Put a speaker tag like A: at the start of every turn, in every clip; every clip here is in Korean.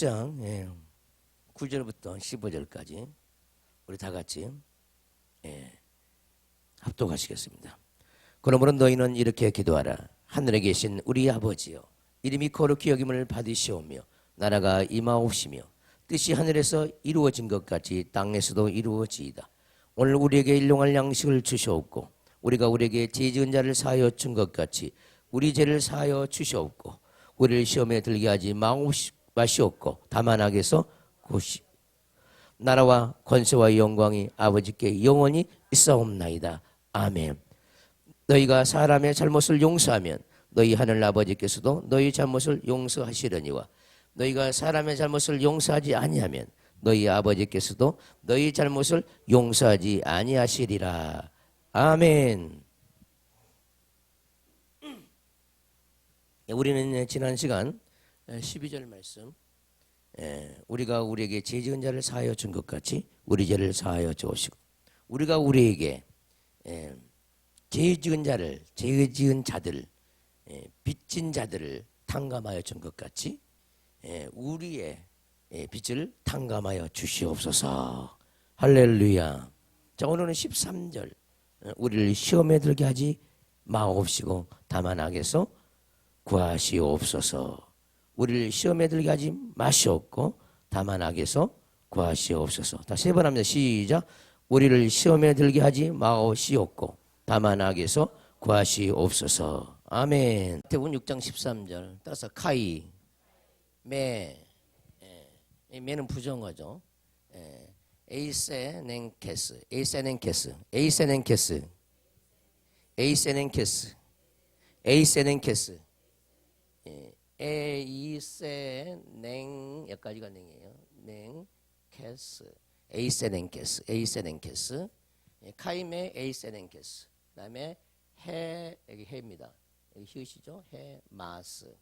A: 6장 9절부터 15절까지 우리 다 같이 합독하시겠습니다. 그러므로 너희는 이렇게 기도하라. 하늘에 계신 우리 아버지여, 이름이 거룩히 여김을 받으시오며 나라가 임하옵시며 뜻이 하늘에서 이루어진 것 같이 땅에서도 이루어지이다. 오늘 우리에게 일용할 양식을 주시옵고 우리가 우리에게 죄 지은 자를 사하여 준 것 같이 우리 죄를 사하여 주시옵고 우리를 시험에 들게 하지 마시옵고 다만 악에서 구시 나라와 권세와 영광이 아버지께 영원히 있사옵나이다. 아멘. 너희가 사람의 잘못을 용서하면 너희 하늘 아버지께서도 너희 잘못을 용서하시려니와 너희가 사람의 잘못을 용서하지 아니하면 너희 아버지께서도 너희 잘못을 용서하지 아니하시리라. 아멘. 우리는 지난 시간 12절 말씀, 우리가 우리에게 죄 지은 자를 사하여 준 것 같이 우리 죄를 사하여 주옵시고 우리가 우리에게 죄 지은 자들, 빚진 자들을 탕감하여 준 것 같이 우리의 빚을 탕감하여 주시옵소서. 할렐루야. 자, 오늘은 13절. 우리를 시험에 들게 하지 마옵시고 다만 악에서 구하시옵소서. 우리를 시험에 들게 하지 마시옵고 다만 악에서 구하시옵소서. 다시 세 번 합니다. 시작. 우리를 시험에 들게 하지 마옵시옵고 다만 악에서 구하시옵소서. 아멘. 마태복음 6장 13절 따라서 카이 매는 부정어죠. 에이세넨케스 에이세넨 여기까지가 냉이에요. 에이세넨케스 카이메 에이세넨케스. 그다음에 해, 여기 해입니다. 여기 히읗이죠. 헤마스.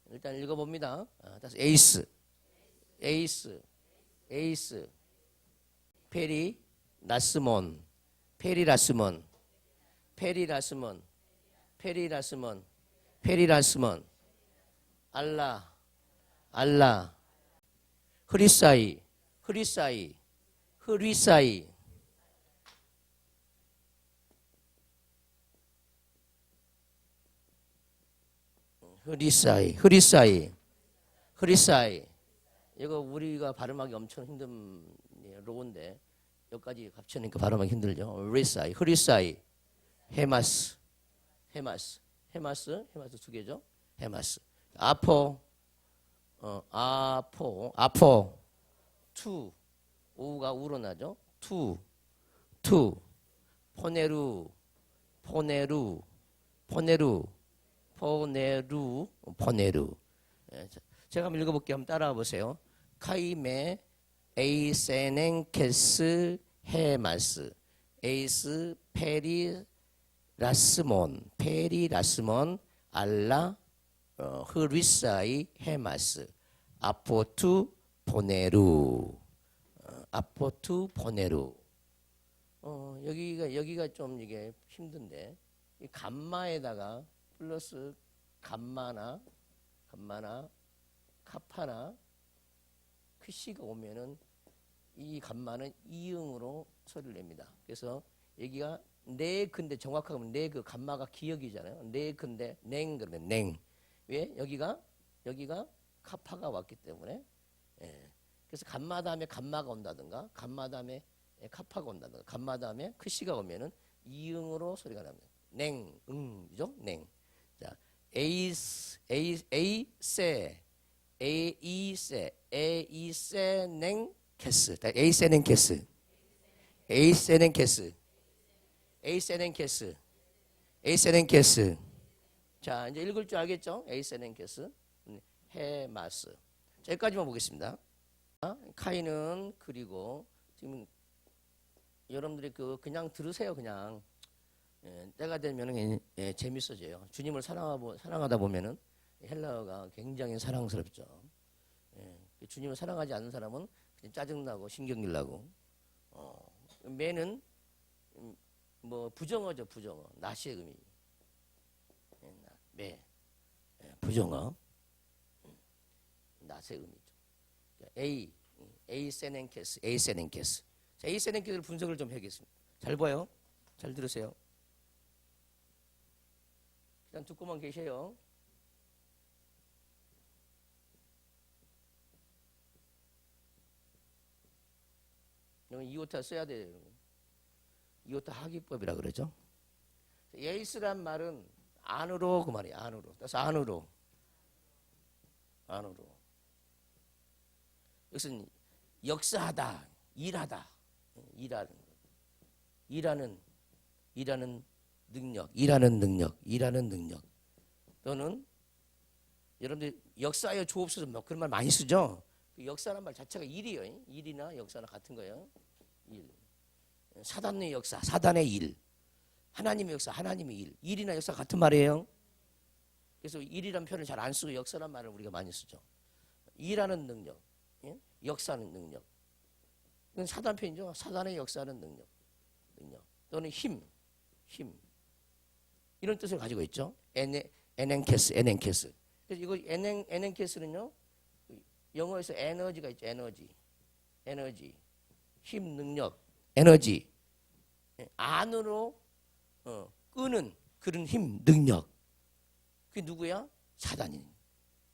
A: 일단 읽어봅니다. 다시 에이스 페리라스몬 알라 흐리사이 이거 우리가 발음하기 엄청 힘든 로고인데 여기까지 합치니까 발음하기 힘들죠. 흐리사이 헤마스 두 개죠. 헤마스 아포 투 오가 우로 나죠. 투 포네루 제가 한번 읽어볼게요. 한번 따라와 보세요. 카이메 에이세넨케스 헤마스 에이스 페리라스몬 알라 흐리사이 헤마스 아포투 포네루 여기가 좀 이게 힘든데 이 감마에다가 플러스 감마나 카파나 크시가 오면은 이 감마는 이응으로 소리를 냅니다. 그래서 여기가 근데 정확하게 보면 그 감마가 기역이잖아요. 근데 냉 그러면 냉. 왜? 여기가 카파가 왔기 때문에. 그래서 감마 다음에 감마가 온다든가 감마 다음에 카파가 온다든가 감마 다음에 크시가 오면은 이응으로 소리가 납니다. 그죠? 냉. 자, 에이세넨케스 자, 이제 읽을 줄 알겠죠? 에이세넨케스 헤마스. 자, 여기까지만 보겠습니다. 카이는 그리고 지금 여러분들이 그냥 들으세요. 그냥 때가 되면은 재밌어져요. 주님을 사랑하다 보면은 헬라어가 굉장히 사랑스럽죠. 주님을 사랑하지 않는 사람은 그냥 짜증나고 신경질 나고. 매는 뭐 부정어죠. 부정어. 낫의 의미. 매. 부정어. 낫의 의미죠. 에이세넨케스. 자, 에이세넨케스를 분석을 좀 해야겠습니다. 잘 봐요. 잘 들으세요. 일단 듣고만 계세요. 여기 이오타 써야 돼요. 이오타 하기법이라 그러죠. 에이스란 말은 안으로 그 말이에요. 안으로. 그래서 안으로. 이것은 역사하다, 일하다, 일하는 능력. 또는 여러분들 역사여 조옵소서 뭐 그런 말 많이 쓰죠. 그 역사란 말 자체가 일이에요. 일이나 역사나 같은 거예요. 일. 사단의 역사, 사단의 일. 하나님의 역사, 하나님의 일. 일이나 역사 같은 말이에요. 그래서 일이란 표현을 잘 안 쓰고 역사란 말을 우리가 많이 쓰죠. 일하는 능력, 역사하는 능력. 이건 사단 표현이죠. 사단의 역사하는 능력. 또는 힘. 이런 뜻을 가지고 있죠. 에넨케스. 그래서 이거 에넨케스는요. 영어에서 에너지가 있죠. 에너지. 힘, 능력, 에너지. 안으로 끄는 그런 힘, 능력. 그게 누구야? 사단이.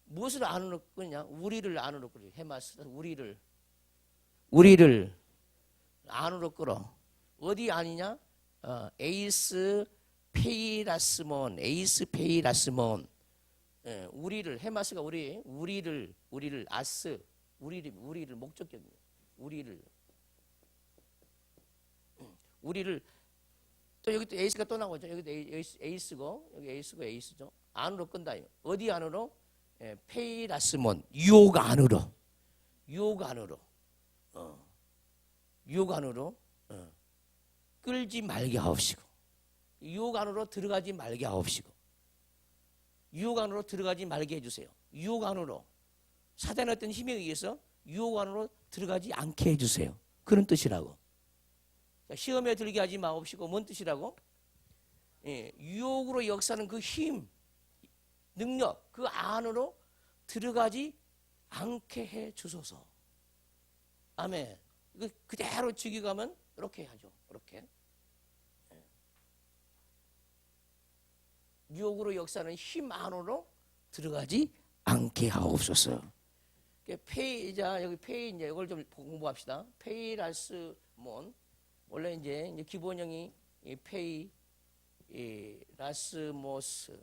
A: 무엇을 안으로 끄냐? 우리를 안으로 끌어. 헤마스. 우리를 안으로 끌어. 어디 아니냐? 에이스 페이라스몬. 우리를 헤마스가 우리를 아스. 우리를 목적격이에요. 우리를 또 여기 또 에이스가 또 나오죠. 여기도 에이스고 여기 에이스죠. 안으로 끈다. 어디 안으로? 페이라스몬. 유혹 안으로. 끌지 말게 하옵시고. 유혹 안으로 들어가지 말게 하옵시고. 유혹 안으로 들어가지 말게 해주세요. 유혹 안으로. 사단의 어떤 힘에 의해서 유혹 안으로 들어가지 않게 해주세요. 그런 뜻이라고. 시험에 들게 하지 마옵시고. 뭔 뜻이라고? 유혹으로 역사하는 그 힘, 능력, 그 안으로 들어가지 않게 해 주소서. 아멘. 그대로 죽여가면 이렇게 하죠. 이렇게. 유혹으로 역사하는 힘 안으로 들어가지 않게 하옵소서. 자, 여기 페이 이제 이걸 좀 공부합시다. 페이라스몬. 원래 이제 기본형이 페이 라스모스.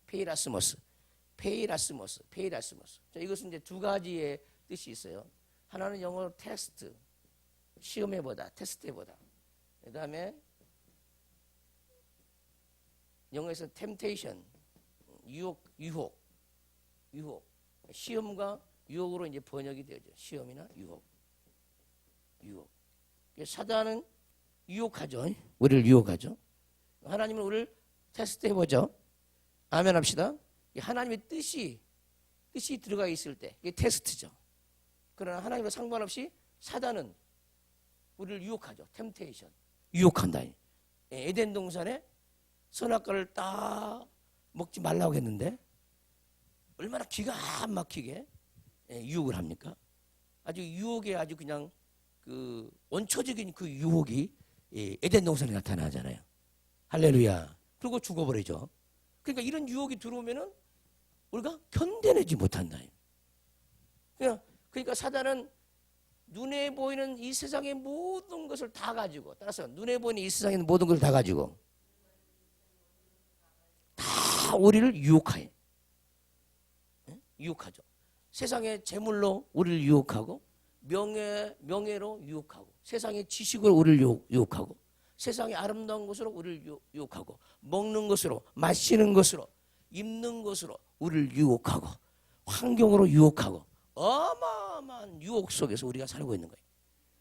A: 페이라스모스. 자, 이것은 이제 두 가지의 뜻이 있어요. 하나는 영어로 테스트, 시험해보다, 테스트해보다. 그 다음에 영어에서 temptation, 유혹. 시험과 유혹으로 이제 번역이 되죠. 시험이나 유혹. 사단은 유혹하죠. 우리를 유혹하죠. 하나님은 우리를 테스트해보죠. 아멘 합시다. 하나님의 뜻이 들어가 있을 때 이게 테스트죠. 그러나 하나님과 상관없이 사단은 우리를 유혹하죠. 템테이션. 유혹한다. 에덴 동산에 선악과를 딱 먹지 말라고 했는데 얼마나 기가 막히게 유혹을 합니까? 아주 유혹에 아주 그냥 그 원초적인 그 유혹이 에덴 동산에 나타나잖아요. 할렐루야. 그리고 죽어버리죠. 그러니까 이런 유혹이 들어오면은 우리가 견뎌내지 못한다. 그러니까 사단은 눈에 보이는 이 세상의 모든 것을 다 가지고, 따라서 눈에 보이는 이 세상의 모든 것을 다 가지고 다 우리를 유혹하죠. 세상의 재물로 우리를 유혹하고, 명예로 유혹하고, 세상의 지식으로 우리를 유혹하고, 세상의 아름다운 것으로 우리를 유혹하고, 먹는 것으로, 마시는 것으로, 입는 것으로 우리를 유혹하고, 환경으로 유혹하고, 어마어마한 유혹 속에서 우리가 살고 있는 거예요.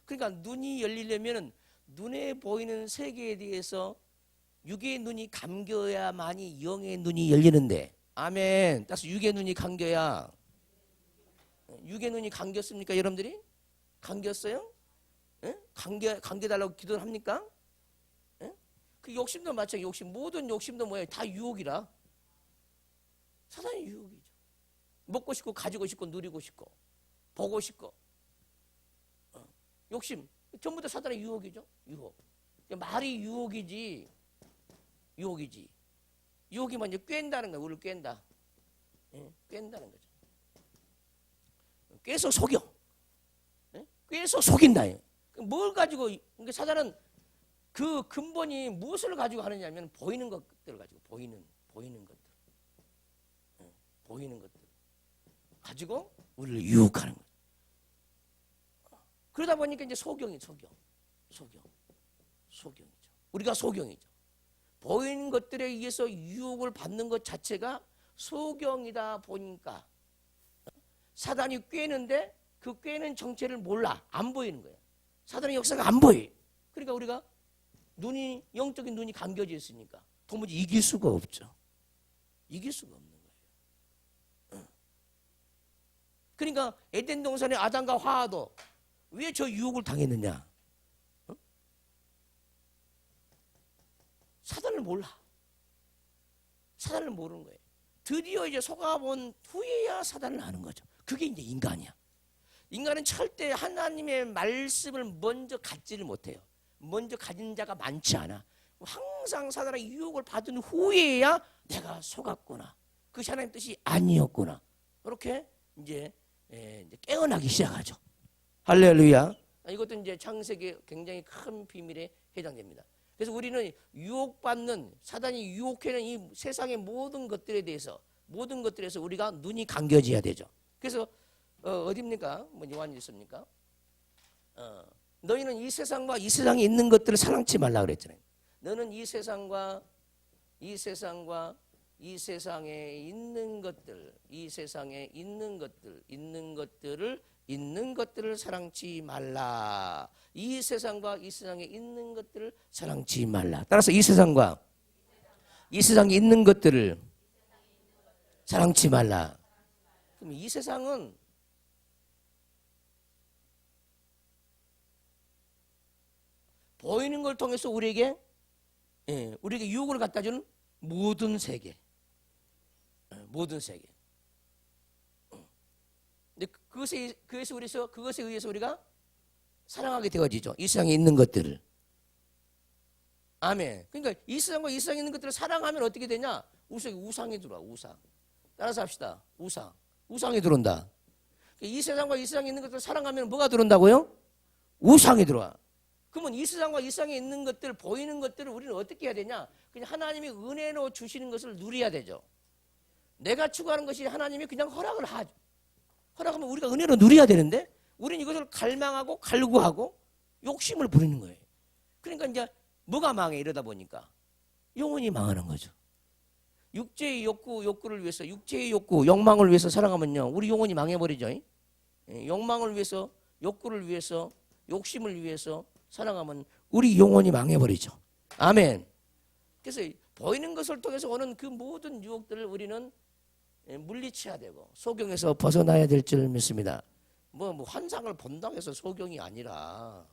A: 그러니까 눈이 열리려면 눈에 보이는 세계에 대해서 육의 눈이 감겨야만이 영의 눈이 열리는데, 아멘. 따라서 육의 눈이 감겨야. 육의 눈이 감겼습니까, 여러분들이? 감겼어요? 감겨달라고 기도를 합니까? 그 욕심도 마찬가지. 모든 욕심도 뭐예요? 다 유혹이라. 사단의 유혹이죠. 먹고 싶고 가지고 싶고 누리고 싶고 보고 싶고 욕심 전부 다 사단의 유혹이죠. 유혹. 말이 유혹이지. 유혹이지. 유혹이 먼저 꿰는다는 거야. 우리를 꿰는다. 꿰는다는 거죠. 꿰서 속여. 꿰서 속인다. 뭘 가지고 사단은 그 근본이 무엇을 가지고 하느냐면 보이는 것들을 가지고 보이는 것들. 보이는 것들 가지고 우리를 유혹하는 거예요. 그러다 보니까 이제 소경이죠. 우리가 소경이죠. 보이는 것들에 의해서 유혹을 받는 것 자체가 소경이다 보니까 사단이 꿰는데 그 꿰는 정체를 몰라. 안 보이는 거예요. 사단의 역사가 안 보여. 그러니까 우리가 영적인 눈이 감겨져 있으니까 도무지 이길 수가 없죠. 이길 수가 없는 거예요. 그러니까 에덴 동산의 아담과 하와도 왜 저 유혹을 당했느냐? 사단을 몰라. 사단을 모르는 거예요. 드디어 이제 속아본 후에야 사단을 아는 거죠. 그게 이제 인간이야. 인간은 절대 하나님의 말씀을 먼저 갖지를 못해요. 먼저 가진 자가 많지 않아. 항상 사단의 유혹을 받은 후에야 내가 속았구나. 그것이 하나님 뜻이 아니었구나. 이렇게 이제 깨어나기 시작하죠. 할렐루야. 이것도 이제 창세기 굉장히 큰 비밀에 해당됩니다. 그래서 우리는 유혹받는 사단이 유혹하는 이 세상의 모든 것들에서 우리가 눈이 감겨져야 되죠. 그래서 어디입니까? 뭐 요한일서입니까? 너희는 이 세상과 이 세상에 있는 것들을 사랑치 말라 그랬잖아요. 너는 이 세상에 있는 것들을 사랑치 말라. 이 세상과 이 세상에 있는 것들을 사랑치 말라. 따라서 이 세상과 이 세상에 있는 것들을 사랑치 말라. 그럼 이 세상은 보이는 걸 통해서 우리에게 유혹을 갖다 주는 모든 세계. 근데 그것에 의해서 우리가 사랑하게 되어지죠. 이 세상에 있는 것들을. 아멘. 그러니까 이 세상과 이 세상에 있는 것들을 사랑하면 어떻게 되냐? 우상이 들어와. 우상. 따라서 합시다. 우상이 들어온다. 이 세상과 이 세상에 있는 것들을 사랑하면 뭐가 들어온다고요? 우상이 들어와. 그러면 이 세상과 이 세상에 있는 것들, 보이는 것들을 우리는 어떻게 해야 되냐? 그냥 하나님이 은혜로 주시는 것을 누려야 되죠. 내가 추구하는 것이 하나님이 그냥 허락을 하죠. 허락하면 우리가 은혜로 누려야 되는데 우리는 이것을 갈망하고 갈구하고 욕심을 부리는 거예요. 그러니까 이제 뭐가 망해 이러다 보니까 영혼이 망하는 거죠. 육체의 욕구를 위해서 육체의 욕망을 위해서 살아가면요 우리 영혼이 망해버리죠. 욕망을 위해서 욕구를 위해서 욕심을 위해서 살아가면 우리 영혼이 망해버리죠. 아멘. 그래서 보이는 것을 통해서 오는 그 모든 유혹들을 우리는 물리쳐야 되고 소경에서 벗어나야 될 줄 믿습니다. 뭐 환상을 본다고 해서 소경이 아니라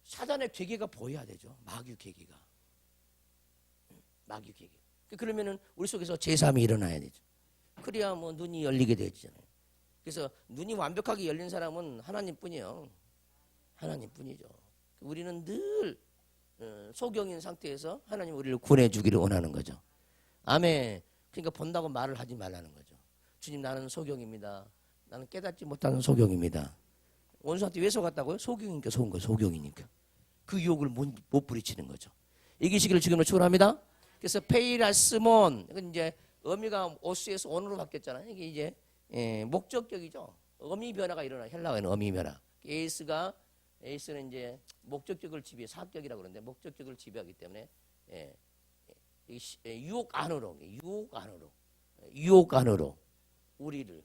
A: 사단의 괴계가 보여야 되죠. 마귀 괴계가. 그러면은 우리 속에서 제3이 일어나야 되죠. 그래야 뭐 눈이 열리게 되잖아요. 그래서 눈이 완벽하게 열린 사람은 하나님뿐이에요. 하나님뿐이죠. 우리는 늘 소경인 상태에서 하나님 우리를 구원해주기를 원하는 거죠. 아멘. 그러니까 본다고 말을 하지 말라는 거죠. 주님 나는 소경입니다. 나는 깨닫지 못하는 소경입니다. 원수한테 왜 속았다고요? 소경이니까 속은 거예요. 소경이니까. 그 유혹을 못 부리치는 거죠. 이기시기를 주님으로 축원합니다. 그래서 페이라스몬 이건 이제 의미가 오스에서 온으로 바뀌었잖아요. 이게 이제 목적격이죠. 의미 변화가 일어나. 헬라어에는 의미 변화. 에이스는 이제 목적격을 지배, 사격이라고 그러는데 목적격을 지배하기 때문에 유혹 안으로 우리를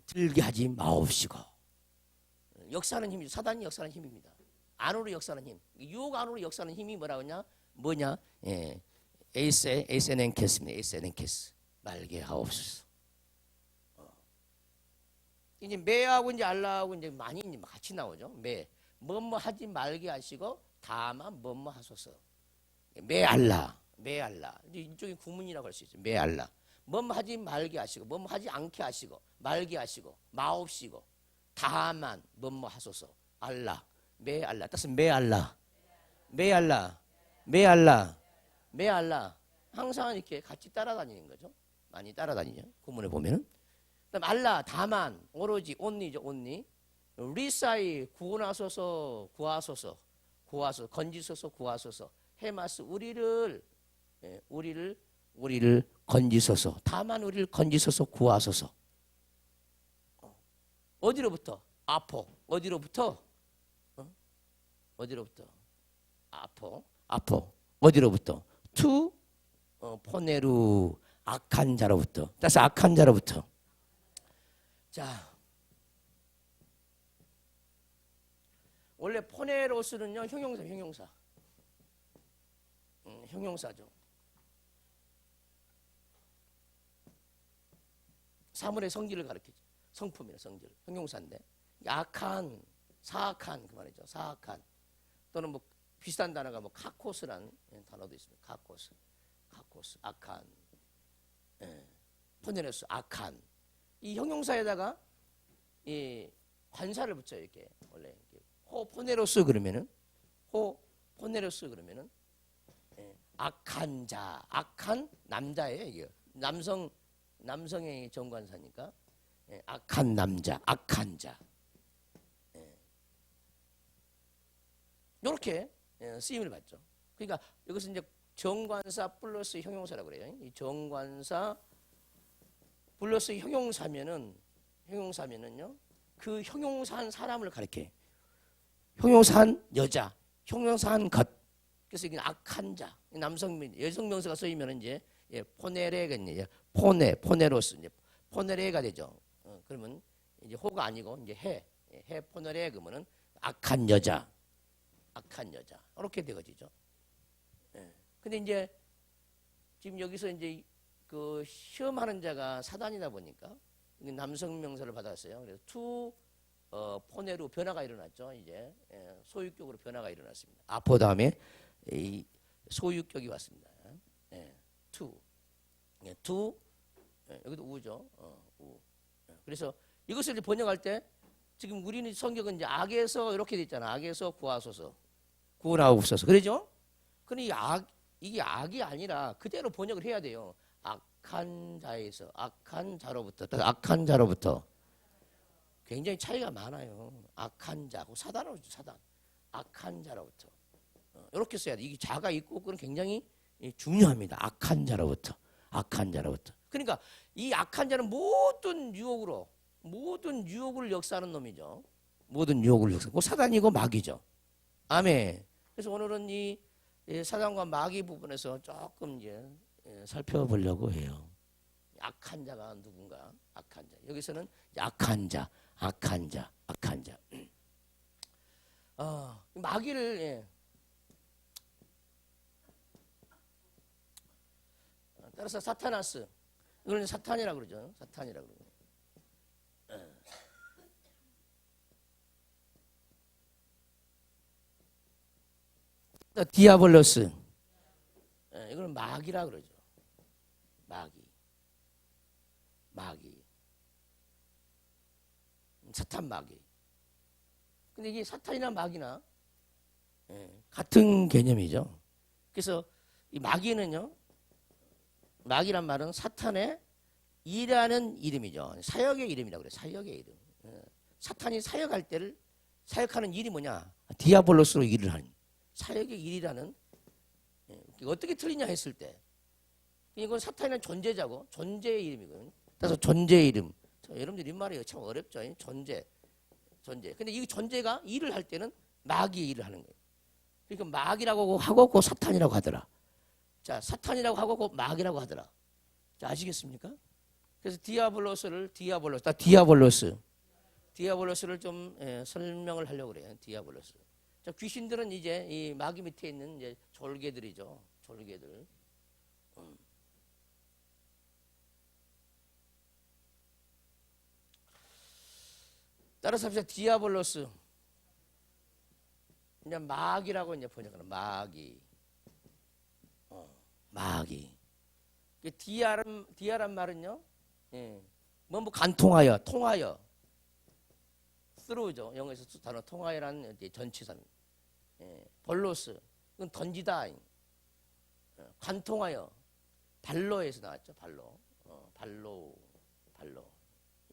A: 들게 하지 마옵시고. 역사하는 힘이죠. 사단이 역사하는 힘입니다. 안으로 역사하는 힘. 유혹 안으로 역사하는 힘이 뭐냐? 에이스엔엔케스입니다. 에이스엔엔케스. 말게 하옵소서. 이제 매하고 이제 알라하고 이제 많이 같이 나오죠. 뭐뭐 하지 말게 하시고 다만 뭐뭐 하소서. 매 알라. 메알라. 이쪽이 구문이라고 할 수 있죠. 메알라. 뭐하지 말게 하시고, 뭐하지 않게 하시고, 말게 하시고, 마옵시고, 다만 뭐뭐 하소서. 알라, 메알라. 뜻은 메알라, 메알라, 메알라, 메알라. 항상 이렇게 같이 따라다니는 거죠. 많이 따라다니죠. 구문에 보면은. 그다음 알라, 다만, 오로지, 온리죠, 온리. 리사이, 구원하소서, 구하소서, 구하소서, 건지소서, 구하소서. 헤마스, 우리를 건지소서. 다만 우리를 건지소서, 구하소서. 어디로부터? 아포. 어디로부터? 어디로부터? 아포. 어디로부터? 투 포네루, 악한 자로부터. 따라서 악한 자로부터. 자, 원래 포네로스는요 형용사. 형용사죠. 사물의 성질을 가리키죠. 성품이나 성질, 형용사인데 악한, 사악한 그 말이죠. 사악한. 또는 뭐 비슷한 단어가 뭐 카코스라는 단어도 있습니다. 카코스, 악한. 포네로스, 악한. 이 형용사에다가 이 관사를 붙여요. 이렇게 원래 이렇게. 포네로스 그러면은 악한 자, 악한 남자예요. 이게 남성의 정관사니까 악한 남자, 악한 자. 이렇게 쓰임을 받죠. 그러니까 이것은 이제 정관사 플러스 형용사라고 그래요. 이 정관사 플러스 형용사면은요 그 형용사한 사람을 가리켜요. 형용사한 여자, 형용사한 것. 그래서 이게 악한 자, 여성 명사가 쓰이면 이제 포네레겠네요. 포네로스, 이제 포네레가 되죠. 그러면 이제 호가 아니고 이제 해 포네레 그러면은 악한 여자. 이렇게 되어지죠. 근데 이제 지금 여기서 이제 그 시험하는 자가 사단이다 보니까 남성 명사를 받았어요. 그래서 투 포네로 변화가 일어났죠. 이제 소유격으로 변화가 일어났습니다. 아포 다음에 이 소유격이 왔습니다. 투 여기도 우죠. 우. 그래서 이것을 이제 번역할 때 지금 우리는 성경은 이제 악에서 이렇게 돼 있잖아. 악에서 구하소서, 구원하옵소서. 그러죠? 근데 이게 악이 아니라 그대로 번역을 해야 돼요. 악한 자로부터. 굉장히 차이가 많아요. 악한 자, 사단으로 사단. 악한 자로부터. 이렇게 써야 돼. 이게 자가 있고 그건 굉장히 중요합니다. 악한 자로부터. 그러니까 이 악한 자는 모든 유혹을 역사하는 놈이죠. 모든 유혹을 역사하고 사단이고 마귀죠. 아멘. 그래서 오늘은 이 사단과 마귀 부분에서 조금 이제 살펴보려고 해요. 악한 자가 누군가? 악한 자. 여기서는 악한 자. 마귀를 따라서 사타나스. 이걸 사탄이라고 그러죠. 디아블로스. 이걸 마귀라고 그러죠. 마귀. 사탄 마귀. 근데 이게 사탄이나 마귀나 같은 개념이죠. 그래서 이 마귀는요, 마귀란 말은 사탄의 일하는 이름이죠. 사역의 이름이라고 그래요. 사역의 이름. 사탄이 사역할 때를 사역하는 일이 뭐냐? 디아블로스로 일을 하는 사역의 일이라는. 어떻게 틀리냐 했을 때 이건 사탄이라는 존재자고 존재의 이름이거든요. 그래서 존재의 이름. 여러분들 이 말이 참 어렵죠. 존재. 근데 이 존재가 일을 할 때는 마귀의 일을 하는 거예요. 그러니까 마귀라고 하고 그 사탄이라고 하더라. 자, 사탄이라고 하고 그 마귀라고 하더라. 자, 아시겠습니까? 그래서 디아블로스를 좀 설명을 하려고 그래요. 디아블로스. 자, 귀신들은 이제 이 마귀 밑에 있는 이제 졸개들이죠. 졸개들. 따라서 합시다. 디아블로스. 이제 마귀라고 이제 번역하는 마귀. 마귀. 디아란 말은요, 예, 뭐 간통하여, 통하여, through죠. 영어에서 단어 통하여라는 전치사입니다. 예, 볼로스, 이건 던지다. 간통하여, 발로에서 나왔죠. 발로.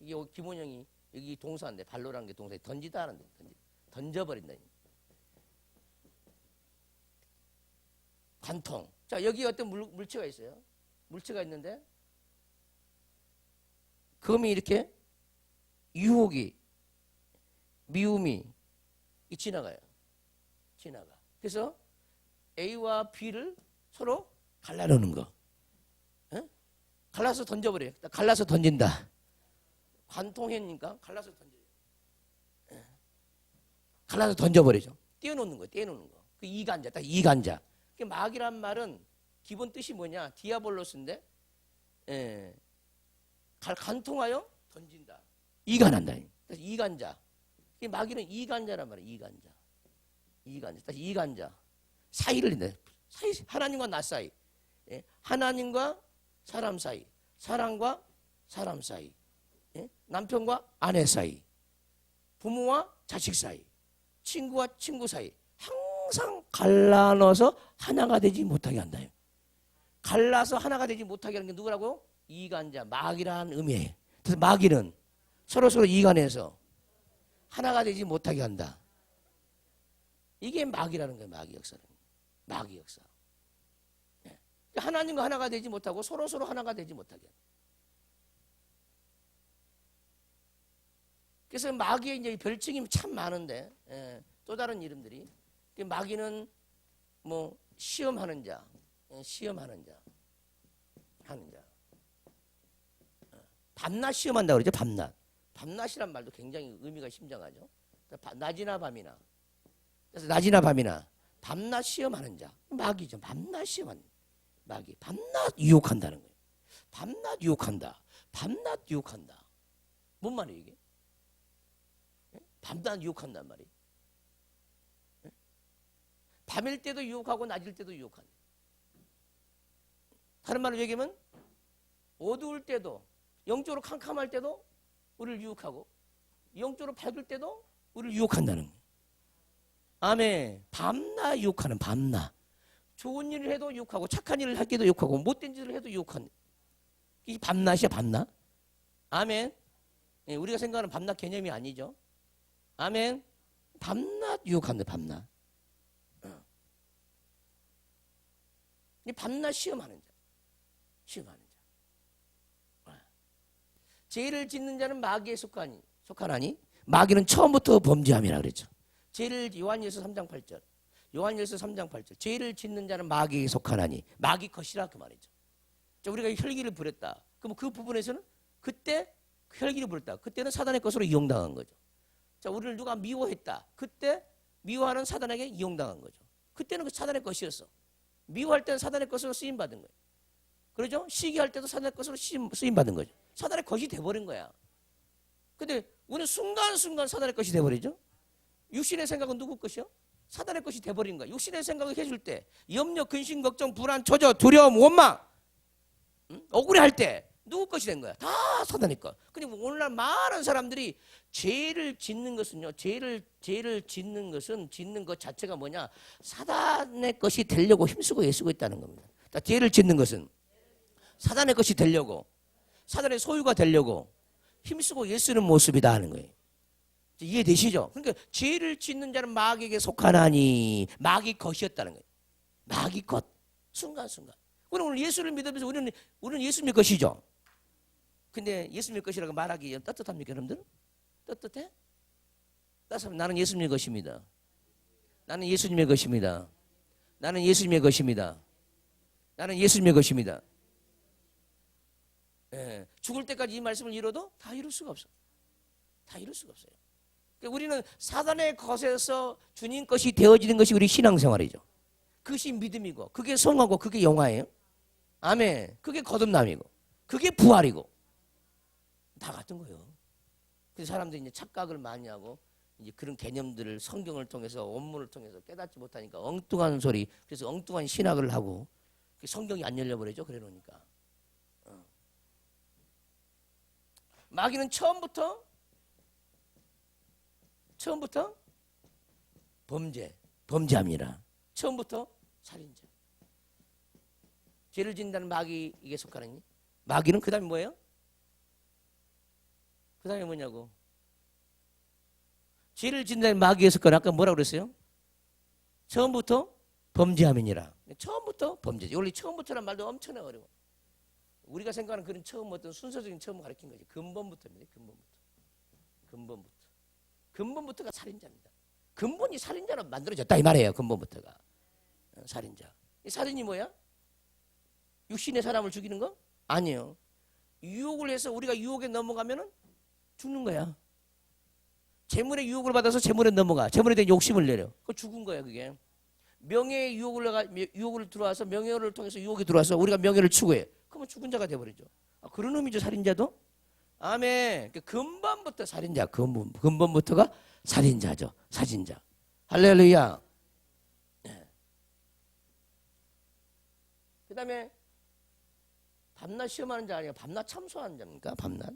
A: 이게 김원영이 여기 동사인데 발로라는 게 동사에 던지다 하는데 던져버린다. 관통. 자, 여기 어떤 물체가 있어요. 물체가 있는데 금이 이렇게 유혹이 미움이 지나가요. 그래서 A와 B를 서로 갈라놓는 거. 에? 갈라서 던져버려요. 갈라서 던진다. 관통했니까 갈라서 던져요. 갈라서 던져버리죠. 떼어놓는 거. 그 이간자, 딱 이간자. 마귀란 말은 기본 뜻이 뭐냐? 디아볼로스인데, 예, 간통하여 던진다. 이간한다. 그래서 이간자. 마귀는 이간자란 말이에요. 이간자. 사이를 낸다. 하나님과 나 사이, 예? 하나님과 사람 사이, 사람과 사람 사이, 예? 남편과 아내 사이, 부모와 자식 사이, 친구와 친구 사이, 항상 갈라넣어서 하나가 되지 못하게 한다. 갈라서 하나가 되지 못하게 하는 게 누구라고? 이간자, 마귀라는 의미예요. 그래서 마귀는 서로 이간해서 하나가 되지 못하게 한다. 이게 마귀라는 거예요. 마귀 역사. 네. 하나님과 하나가 되지 못하고 서로 하나가 되지 못하게. 그래서 마귀의 이제 별칭이 참 많은데, 예, 또 다른 이름들이. 마귀는 뭐 시험하는 자, 시험하는 자, 하는 자. 밤낮 시험한다고 그러죠. 밤낮이란 말도 굉장히 의미가 심장하죠. 낮이나 밤이나. 그래서 낮이나 밤이나 밤낮 시험하는 자. 마귀죠. 밤낮 시험하는 마귀. 밤낮 유혹한다는 거예요. 밤낮 유혹한다. 뭔 말이에요 이게? 밤낮 유혹한단 말이에요. 밤일 때도 유혹하고 낮일 때도 유혹한다. 다른 말로 얘기하면 어두울 때도 영적으로 캄캄할 때도 우리를 유혹하고 영적으로 밝을 때도 우리를 유혹한다는 거예요. 아멘. 밤낮 유혹하는 밤낮. 좋은 일을 해도 유혹하고 착한 일을 할 때도 유혹하고 못된 짓을 해도 유혹하는. 이게 밤낮이야 밤낮. 아멘. 예, 우리가 생각하는 밤낮 개념이 아니죠. 아멘. 밤낮 유혹한다. 밤낮. 밤낮 시험하는 자. 죄를 짓는 자는 마귀에 속하나니 마귀는 처음부터 범죄함이라 그랬죠. 요한일서 3장 8절. 죄를 짓는 자는 마귀에 속하나니 마귀 것이라 그 말이죠. 자, 우리가 혈기를 부렸다. 그럼 그 부분에서는 그때 혈기를 부렸다. 그때는 사단의 것으로 이용당한 거죠. 자, 우리를 누가 미워했다. 그때 미워하는 사단에게 이용당한 거죠. 그때는 그 사단의 것이었어. 미워할 때는 사단의 것으로 쓰임받은 거예요. 그러죠? 시기할 때도 사단의 것으로 쓰임받은 거죠. 사단의 것이 돼버린 거야. 근데 우리는 순간순간 사단의 것이 돼버리죠. 육신의 생각은 누구 것이요? 사단의 것이 돼버린 거야. 육신의 생각을 해줄 때 염려, 근심, 걱정, 불안, 초조, 두려움, 원망, 억울해할 때 누구 것이 된 거야? 다 사단의 것. 근데 오늘날 많은 사람들이 죄를 짓는 것은요. 죄를 짓는 것 자체가 뭐냐? 사단의 것이 되려고 힘쓰고 애쓰고 있다는 겁니다. 그러니까 죄를 짓는 것은 사단의 것이 되려고, 사단의 소유가 되려고 힘쓰고 애쓰는 모습이다 하는 거예요. 이해되시죠? 그러니까 죄를 짓는 자는 마귀에게 속하나니 마귀 것이었다는 거예요. 마귀 것. 순간순간. 오늘 예수를 믿으면서 우리는 예수 믿을 것이죠. 근데 예수 믿을 것이라고 말하기 떳떳합니까, 여러분들? 떳떳해? 나는 예수님의 것입니다. 나는 예수님의 것입니다. 나는 예수님의 것입니다. 나는 예수님의 것입니다. 예, 죽을 때까지 이 말씀을 이뤄도 다 이룰 수가 없어. 다 이룰 수가 없어요. 그러니까 우리는 사단의 것에서 주님 것이 되어지는 것이 우리 신앙생활이죠. 그것이 믿음이고 그게 성화고 그게 영화예요. 아멘. 그게 거듭남이고 그게 부활이고 다 같은 거예요. 그래서 사람들이 이제 착각을 많이 하고 이제 그런 개념들을 성경을 통해서 원문을 통해서 깨닫지 못하니까 엉뚱한 소리, 그래서 엉뚱한 신학을 하고 성경이 안 열려버리죠. 그래 놓으니까. 마귀는 처음부터 범죄합니다. 처음부터 살인자. 죄를 짓는다는 마귀에게 속하는 마귀는 그 다음에 뭐예요? 그 다음에 뭐냐고. 죄를 짓는다는 마귀에 속하는 아까 뭐라고 그랬어요? 처음부터 범죄함이니라. 처음부터 범죄지. 원래 처음부터란 말도 엄청나 어려워. 우리가 생각하는 그런 처음 어떤 순서적인 처음을 가리킨 거지. 근본부터입니다. 근본부터가 살인자입니다. 근본이 살인자로 만들어졌다 이 말이에요. 근본부터가 살인자. 이 살인이 뭐야? 육신의 사람을 죽이는 거? 아니에요. 유혹을 해서 우리가 유혹에 넘어가면은 죽는 거야. 재물의 유혹을 받아서 재물에 넘어가. 재물에 대한 욕심을 내려. 그거 죽은 거야 그게. 명예의 유혹을 들어와서 명예를 통해서 유혹이 들어와서 우리가 명예를 추구해. 그러면 죽은 자가 돼버리죠. 그런 의미죠 살인자도. 아멘. 근본부터 살인자. 근본부터가 살인자죠. 살인자. 할렐루야. 네. 그 다음에 밤낮 시험하는 자 아니에요. 밤낮 참소하는 자입니까? 밤낮?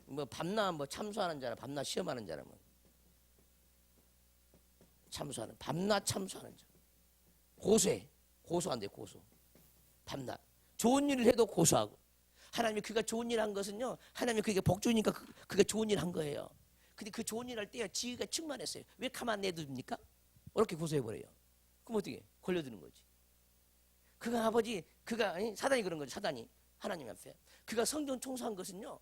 A: 뭐 밤낮 뭐 참소하는 자나 밤낮 시험하는 자라면 참소하는 밤낮 참소하는 자. 고소한대 고소. 밤낮 좋은 일을 해도 고소하고 하나님이 그가 좋은 일 한 것은요 하나님이 그게 복 주니까 그가 좋은 일 한 거예요. 근데 그 좋은 일 할 때야 지위가 충만했어요. 왜 가만 내둡니까? 이렇게 고소해버려요. 그럼 어떻게 걸려드는 거지. 그가 아버지 그가 사단이 그런 거죠. 사단이 하나님 앞에 그가 성전 청소한 것은요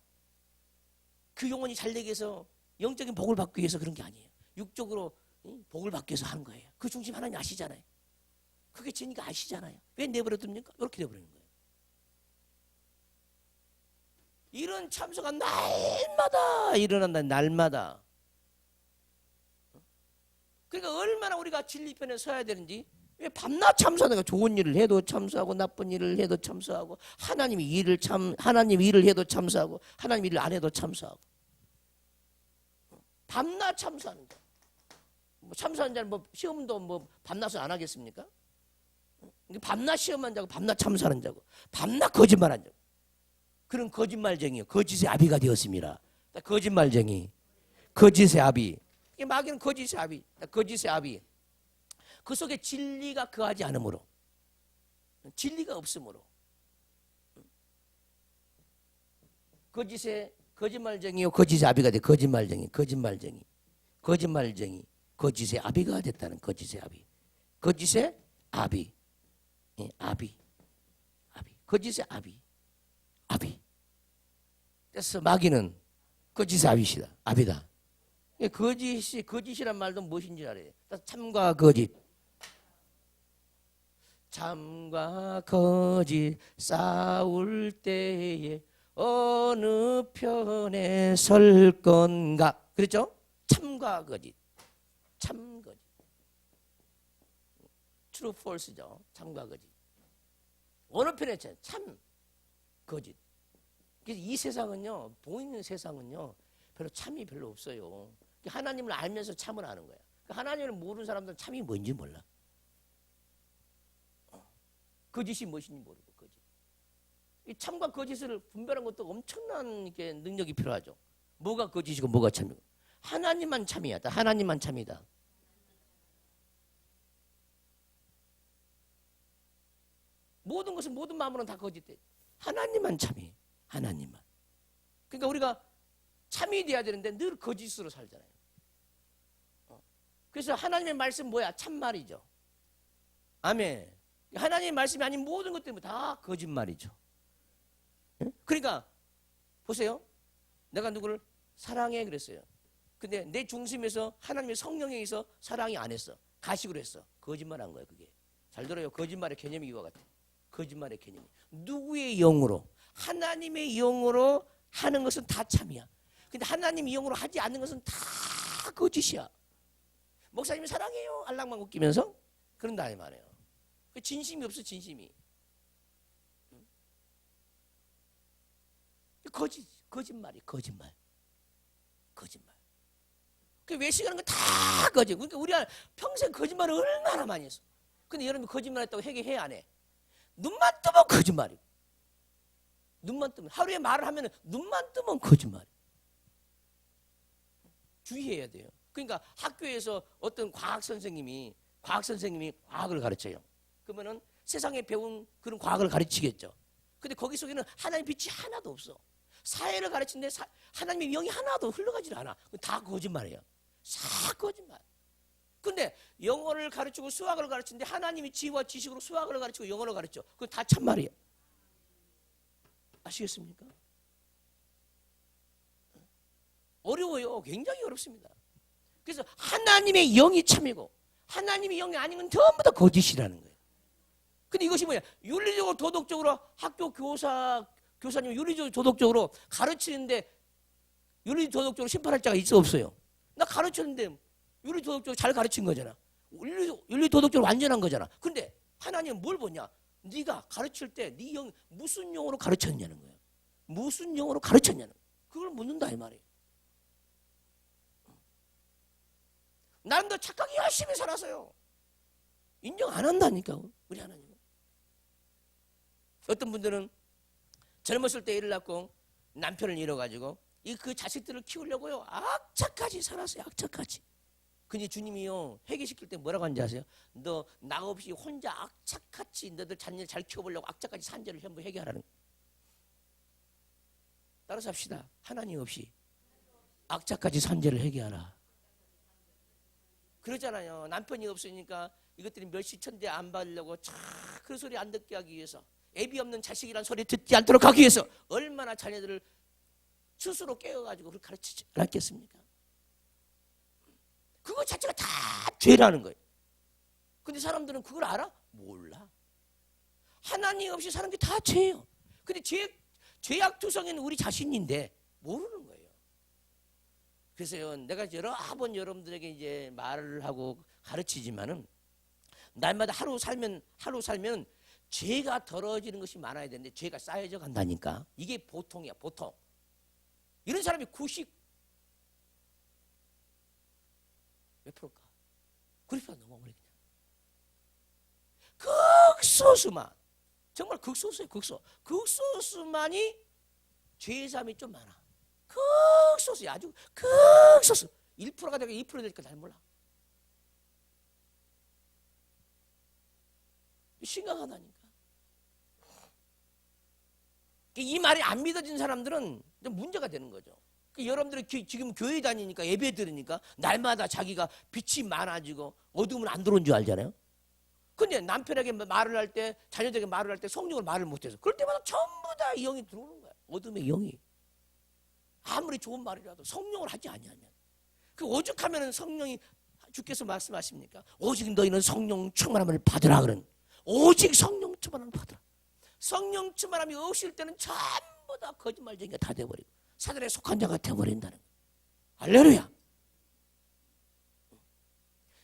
A: 그 영혼이 잘 되기 위해서 영적인 복을 받기 위해서 그런 게 아니에요. 육적으로 복을 받기 위해서 하는 거예요. 그 중심 하나님 아시잖아요. 그게 죄니까 아시잖아요. 왜 내버려 둡니까? 이렇게 내버리는 거예요. 이런 참소가 날마다 일어난다. 날마다. 그러니까 얼마나 우리가 진리 편에 서야 되는지. 왜 밤낮 참소하는 거야. 좋은 일을 해도 참소하고 나쁜 일을 해도 참소하고 하나님 일을 해도 참소하고 하나님 일을 안 해도 참소하고 밤낮 참소하는 거야. 뭐 참소하는 자는 뭐 시험도 뭐 밤낮을 안 하겠습니까? 밤낮 시험한 자고 밤낮 참소하는 자고 밤낮 거짓말한 자고 그런 거짓말쟁이요. 거짓의 아비가 되었습니다. 거짓말쟁이, 거짓의 아비. 마귀는 거짓의 아비, 거짓의 아비. 그 속에 진리가 거하지 않으므로, 진리가 없으므로, 거짓말쟁이요, 거짓의 아비가 돼. 거짓말쟁이, 거짓의 아비가 됐다는 거짓의 아비, 거짓의 아비, 아비, 거짓의 아비. 그래서 마귀는 거짓의 아비다. 거짓이란 말도 무엇인지 알아요. 참과 거짓. 참과 거짓 싸울 때에 어느 편에 설 건가? 그렇죠? 참과 거짓. 참 거짓. true false죠. 참과 거짓. 어느 편에 참 거짓. 그래서 이 세상은요, 보이는 세상은요, 별로 참이 별로 없어요. 하나님을 알면서 참을 아는 거야. 하나님을 모르는 사람들은 참이 뭔지 몰라. 거짓이 무엇인지 모르고 거짓. 이 참과 거짓을 분별하는 것도 엄청난 이렇게 능력이 필요하죠. 뭐가 거짓이고 뭐가 참이고. 하나님만 참이야. 하나님만 참이다. 모든 것은 모든 마음으로는 다 거짓돼. 하나님만 참이. 하나님만. 그러니까 우리가 참이 돼야 되는데 늘 거짓으로 살잖아요. 그래서 하나님의 말씀 뭐야? 참말이죠. 아멘. 하나님의 말씀이 아닌 모든 것 때문에 다 거짓말이죠. 그러니까 보세요. 내가 누구를 사랑해 그랬어요. 근데 내 중심에서 하나님의 성령에 의해서 사랑이 안 했어. 가식으로 했어. 거짓말한 거예요. 그게. 잘 들어요. 거짓말의 개념이 이와 같아. 거짓말의 개념이. 누구의 영으로? 하나님의 영으로 하는 것은 다 참이야. 근데 하나님 영으로 하지 않는 것은 다 거짓이야. 목사님이 사랑해요. 알랑만 웃기면서 그런다 이 말이에요. 진심이 없어. 진심이. 거짓말. 그 외식하는 거 다 거짓. 그러니까 우리가 평생 거짓말을 얼마나 많이 했어. 근데 여러분 거짓말했다고 회개해 안 해? 눈만 뜨면 거짓말이고, 눈만 뜨면, 하루에 말을 하면 눈만 뜨면 거짓말이고. 주의해야 돼요. 그러니까 학교에서 어떤 과학 선생님이 과학을 가르쳐요. 그러면은 세상에 배운 그런 과학을 가르치겠죠. 근데 거기 속에는 하나님 빛이 하나도 없어. 사회를 가르치는데 하나님의 영이 하나도 흘러가질 않아. 다 거짓말이에요. 다 거짓말. 근데 영어를 가르치고 수학을 가르치는데 하나님이 지혜와 지식으로 수학을 가르치고 영어를 가르쳐. 그거 다 참말이에요. 아시겠습니까? 어려워요. 굉장히 어렵습니다. 그래서 하나님의 영이 참이고 하나님의 영이 아니면 전부 다 거짓이라는 거예요. 근데 이것이 뭐야? 윤리적으로 도덕적으로 학교 교사님 윤리적으로 도덕적으로 가르치는데 윤리 도덕적으로 심판할 자가 있어 없어요? 나 가르쳤는데 윤리 도덕적으로 잘 가르친 거잖아. 윤리 도덕적으로 완전한 거잖아. 근데 하나님은 뭘 보냐? 네가 가르칠 때 네 영 무슨 영어로 가르쳤냐는 거예요. 무슨 영어로 가르쳤냐는 거예요. 그걸 묻는다 이 말이에요. 나름대로 착하게 열심히 살았어요. 인정 안 한다니까 우리 하나님은. 어떤 분들은 젊었을 때 일을 낳고 남편을 잃어가지고 그 자식들을 키우려고요 악착같이 살았어요. 악착같이. 근데 주님이요 회개시킬 때 뭐라고 하는지 아세요? 너 나 없이 혼자 악착같이 너들 자녀를 잘 키워보려고 악착같이 산 죄를 전부 회개하라는 거예요. 따라서 합시다. 하나님 없이 악착같이 산 죄를 회개하라. 그러잖아요. 남편이 없으니까 이것들이 멸시천대 안 받으려고 그 소리 안 듣게 하기 위해서 애비 없는 자식이란 소리 듣지 않도록 하기 위해서 얼마나 자녀들을 스스로 깨워가지고 그걸 가르치지 않았겠습니까? 그거 자체가 다 죄라는 거예요. 근데 사람들은 그걸 알아? 몰라. 하나님 없이 사는 게 다 죄예요. 근데 죄악투성이는 우리 자신인데 모르는 거예요. 그래서요, 내가 여러 번 여러분들에게 이제 말을 하고 가르치지만은 날마다 하루 살면 죄가 덜어지는 것이 많아야 되는데 죄가 쌓여져 간다니까. 이게 보통이야, 보통. 이런 사람이 90 몇 프로일까? 90% 넘어버려 그냥. 극소수만, 정말 극소수예요, 극소수만이 죄삼이 좀 많아. 극소수야, 아주 극소수. 1%가 되고 2% 될까 잘 몰라. 심각하다니까. 이 말이 안 믿어진 사람들은 좀 문제가 되는 거죠. 여러분들이 지금 교회 다니니까 예배 들으니까 날마다 자기가 빛이 많아지고 어둠은 안 들어온 줄 알잖아요. 근데 남편에게 말을 할 때, 자녀들에게 말을 할 때 성령을 말을 못해서 그럴 때마다 전부 다 영이 들어오는 거야. 어둠의 영이. 아무리 좋은 말이라도 성령을 하지 아니하냐. 그 오죽하면 성령이 주께서 말씀하십니까? 오직 너희는 성령 충만함을 받으라 그런. 오직 성령 충만함을 받으라. 성령 충만함이 없을 때는 전부 다 거짓말쟁이가 다 돼버리고 사단에 속한 자가 돼버린다는 거예요. 할렐루야.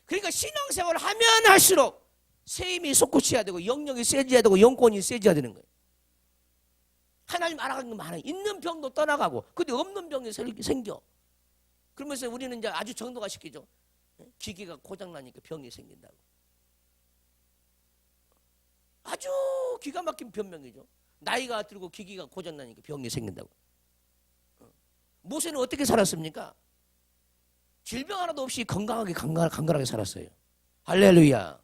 A: 그러니까 신앙생활을 하면 할수록 세임이 솟구쳐야 되고 영역이 세져야 되고 영권이 세져야 되는 거예요. 하나님 알아가는 게 많아요. 있는 병도 떠나가고 근데 없는 병이 생겨. 그러면서 우리는 이제 아주 정도가 시키죠. 기계가 고장나니까 병이 생긴다고. 아주 기가 막힌 변명이죠. 나이가 들고 기계가 고장나니까 병이 생긴다고. 모세는 어떻게 살았습니까? 질병 하나도 없이 건강하게 강건하게 살았어요. 할렐루야.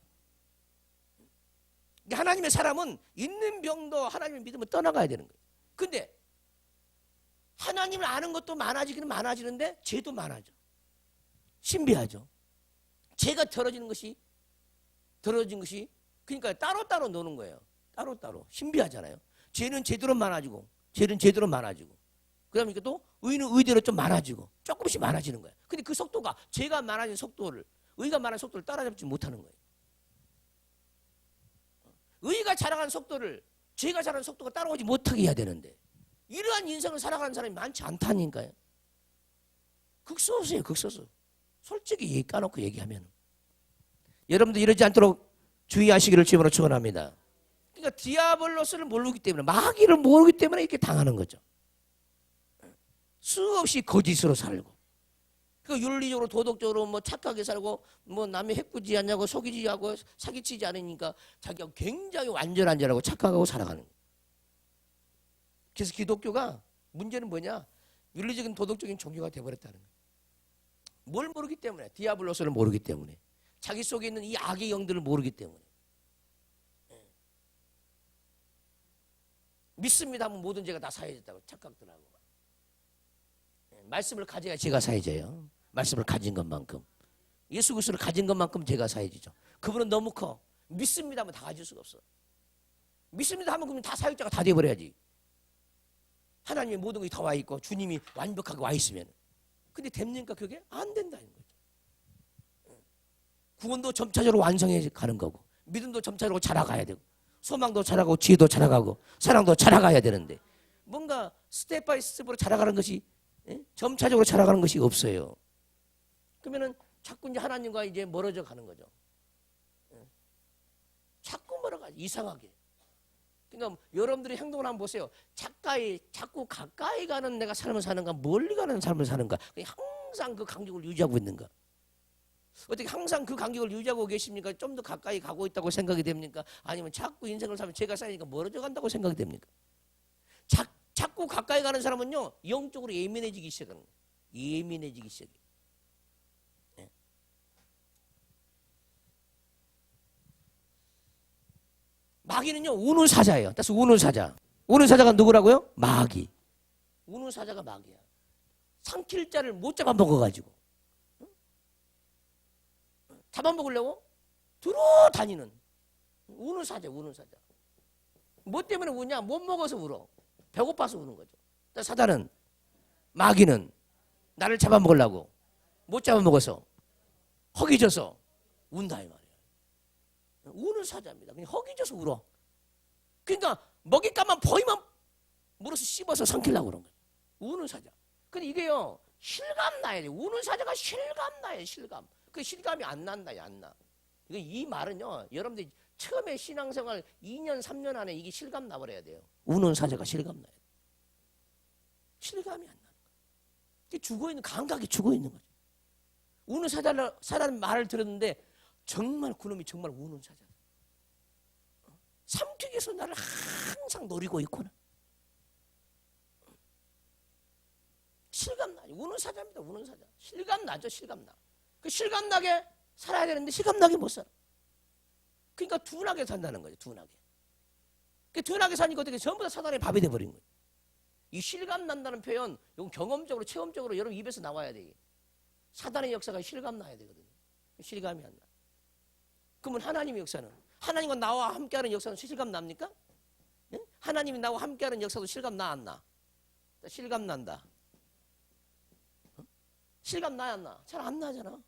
A: 하나님의 사람은 있는 병도 하나님의 믿음을 떠나가야 되는 거예요. 근데 하나님을 아는 것도 많아지기는 많아지는데 죄도 많아져. 신비하죠. 죄가 덜어진 것이 그러니까 따로따로 노는 거예요. 따로따로. 신비하잖아요. 죄는 죄대로 많아지고 그 다음에 또 의는 의대로 좀 많아지고 조금씩 많아지는 거예요. 근데 그 속도가 죄가 많아진 속도를 의가 많아진 속도를 따라잡지 못하는 거예요. 의가 자라가는 속도를 죄가 자라는 속도가 따라오지 못하게 해야 되는데 이러한 인생을 살아가는 사람이 많지 않다니까요. 극소수예요. 극소수. 솔직히 까놓고 얘기하면 여러분들 이러지 않도록 주의하시기를 주님으로 축원합니다. 그러니까 디아블로스를 모르기 때문에 마귀를 모르기 때문에 이렇게 당하는 거죠. 수없이 거짓으로 살고 그 윤리적으로 도덕적으로 뭐 착하게 살고 뭐 남의 해꾸지 않냐고 속이지 않고 사기치지 않으니까 자기가 굉장히 완전한 자라고 착각하고 살아가는 거예요. 그래서 기독교가 문제는 뭐냐? 윤리적인 도덕적인 종교가 되어버렸다는 거예요. 뭘 모르기 때문에, 디아블로스를 모르기 때문에, 자기 속에 있는 이 악의 영들을 모르기 때문에. 믿습니다 하면 모든 죄가 다 사해졌다고 착각들 하고. 말씀을 가져야 죄가 사해져요. 말씀을 가진 것만큼. 예수 그리스도를 가진 것만큼 죄가 사해지죠. 그분은 너무 커. 믿습니다 하면 다 가질 수가 없어. 믿습니다 하면 그러면 다 사역자가 다 돼버려야지. 하나님의 모든 것이 다 와 있고 주님이 완벽하게 와 있으면. 근데 됩니까 그게? 안 된다는 거죠. 구원도 점차적으로 완성해 가는 거고, 믿음도 점차적으로 자라가야 되고, 소망도 자라고 지혜도 자라가고 사랑도 자라가야 되는데 뭔가 스텝 바이 스텝으로 자라가는 것이, 점차적으로 자라가는 것이 없어요. 그러면은 자꾸 이제 하나님과 이제 멀어져 가는 거죠. 자꾸 멀어가 이상하게. 그러니까 여러분들의 행동을 한번 보세요. 자꾸 가까이 가는 내가 삶을 사는가, 멀리 가는 삶을 사는가. 항상 그 간격을 유지하고 있는가. 어떻게 항상 그 간격을 유지하고 계십니까? 좀 더 가까이 가고 있다고 생각이 됩니까? 아니면 자꾸 인생을 살면 죄가 쌓이니까 멀어져 간다고 생각이 됩니까? 자꾸 가까이 가는 사람은요, 영적으로 예민해지기 시작하는 거예요. 예민해지기 시작해요. 네. 마귀는요, 우는 사자예요. 따라서 우는 사자. 우는 사자가 누구라고요? 마귀. 우는 사자가 마귀야. 삼킬 자를 못 잡아먹어가지고. 잡아먹으려고 들어다니는 우는 사자, 우는 사자. 뭐 때문에 우냐? 못 먹어서 울어. 배고파서 우는 거죠. 사단은, 마귀는 나를 잡아먹으려고 못 잡아먹어서 허기져서 운다 이 말이에요. 우는 사자입니다. 그냥 허기져서 울어. 그러니까 먹잇감만 보이면 물어서 씹어서 삼키려고 그런 거예요. 우는 사자. 근데 이게요, 실감 나야 돼. 우는 사자가 실감 나야, 실감. 그 실감이 안 난다요, 안 나. 이 말은요, 여러분들이 처음에 신앙생활 2년, 3년 안에 이게 실감 나버려야 돼요. 우는 사자가 실감 나야 돼. 실감이 안 나는 거예요. 죽어있는, 감각이 죽어있는 거죠. 우는 사자라는 말을 들었는데, 정말 그놈이 정말 우는 사자다. 삼키기 위해서 나를 항상 노리고 있구나. 실감 나죠. 우는 사자입니다, 우는 사자. 실감 나죠, 실감 나. 그 실감나게 살아야 되는데 실감나게 못 살아. 그러니까 둔하게 산다는 거죠. 둔하게. 그 둔하게 사니까 어떻게 전부 다 사단의 밥이 돼버린 거예요. 이 실감난다는 표현, 이건 경험적으로 체험적으로 여러분 입에서 나와야 돼. 사단의 역사가 실감나야 되거든요. 실감이 안 나. 그러면 하나님의 역사는, 하나님과 나와 함께하는 역사는 실감납니까? 네? 하나님이 나와 함께하는 역사도 실감나 안 나? 실감난다. 실감나야 안 나? 잘 안 나잖아.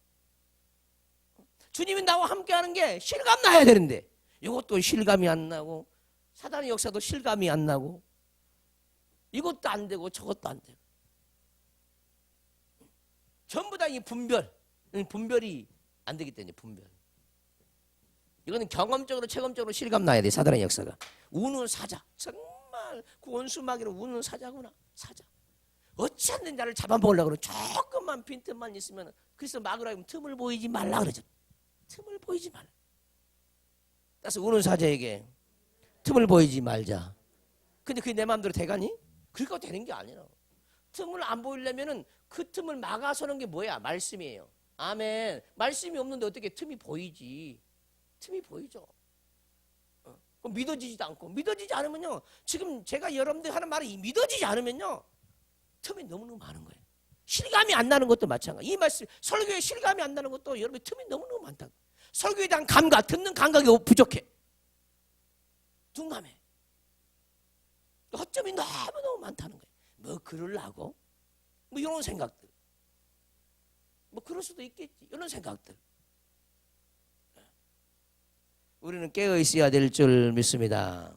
A: 주님이 나와 함께하는 게 실감 나야 되는데 이것도 실감이 안 나고, 사단의 역사도 실감이 안 나고, 이것도 안 되고 저것도 안 되고, 전부 다 이 분별이 안 되기 때문에. 분별. 이거는 경험적으로 체험적으로 실감 나야 돼. 사단의 역사가. 우는 사자. 정말 그 원수 마귀는 우는 사자구나. 사자. 어찌하든 나를 잡아먹으려고 그러고, 조금만 빈틈만 있으면, 그래서 마귀라 하면 틈을 보이지 말라 그러죠. 틈을 보이지 말라. 따라서 우는 사자에게 틈을 보이지 말자. 근데 그게 내 마음대로 돼가니? 그러니까 되는 게 아니라. 틈을 안 보이려면은 그 틈을 막아서는 게 뭐야? 말씀이에요. 아멘. 말씀이 없는데 어떻게 틈이 보이지? 틈이 보이죠. 그럼 믿어지지도 않고, 믿어지지 않으면요, 지금 제가 여러분들 하는 말이 믿어지지 않으면요, 틈이 너무너무 많은 거예요. 실감이 안 나는 것도 마찬가지. 이 말씀, 설교에 실감이 안 나는 것도 여러분의 틈이 너무너무 많다. 설교에 대한 감각, 듣는 감각이 부족해. 둔감해. 허점이 너무너무 많다는 거예요. 뭐 그러려고? 뭐 이런 생각들. 뭐 그럴 수도 있겠지. 이런 생각들. 우리는 깨어 있어야 될 줄 믿습니다.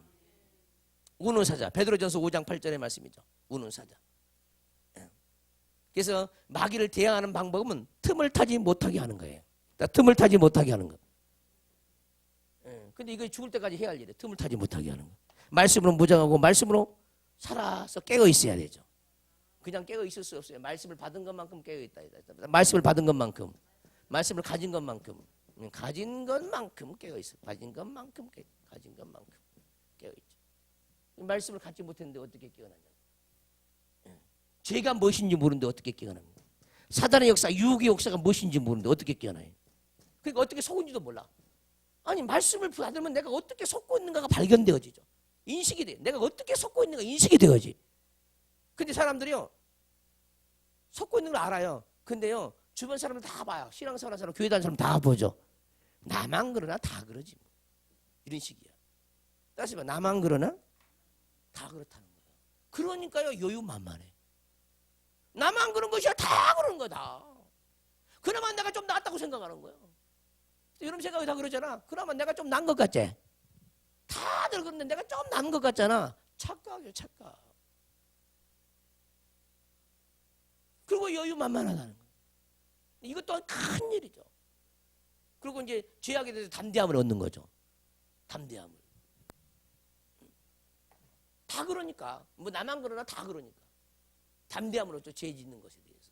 A: 우는 사자. 베드로전서 5장 8절의 말씀이죠. 우는 사자. 그래서 마귀를 대항하는 방법은 틈을 타지 못하게 하는 거예요. 틈을 타지 못하게 하는 거. 근데 이거 죽을 때까지 해야 할 일이에요. 틈을 타지 못하게 하는 거. 말씀으로 무장하고 말씀으로 살아서 깨어 있어야 되죠. 그냥 깨어 있을 수 없어요. 말씀을 받은 것만큼 깨어 있다. 말씀을 받은 것만큼, 말씀을 가진 것만큼, 가진 것만큼 깨어 있어. 가진 것만큼 가진 것만큼 깨어 있죠. 말씀을 갖지 못했는데 어떻게 깨어나냐? 죄가 무엇인지 모르는데 어떻게 깨어납니까? 사단의 역사, 유혹의 역사가 무엇인지 모르는데 어떻게 깨어나요? 그러니까 어떻게 속은지도 몰라. 아니 말씀을 받으면 내가 어떻게 속고 있는가가 발견되어지죠. 인식이 돼. 내가 어떻게 속고 있는가 인식이 되어지. 근데 사람들이요 속고 있는 걸 알아요. 근데요 주변 사람들 다 봐요. 신앙생활하는 사람, 교회 다니는 사람 다 보죠. 나만 그러나 다 그러지 뭐. 이런 식이야. 따라서 봐. 나만 그러나 다 그렇다는 거예요. 그러니까요 여유만만해. 나만 그런 것이야. 다 그런 거다. 그나마 내가 좀 낫다고 생각하는 거예요. 여러분 생각이 다 그러잖아. 그나마 내가 좀 나은 것 같지? 다들 그런데 내가 좀 나은 것 같잖아. 착각이에요. 착각. 그리고 여유만만하다는 거예요. 이것 또한 큰 일이죠. 그리고 이제 죄악에 대해서 담대함을 얻는 거죠. 담대함을. 다 그러니까. 뭐 나만 그러나 다 그러니까. 담대함을 얻죠. 죄 짓는 것에 대해서.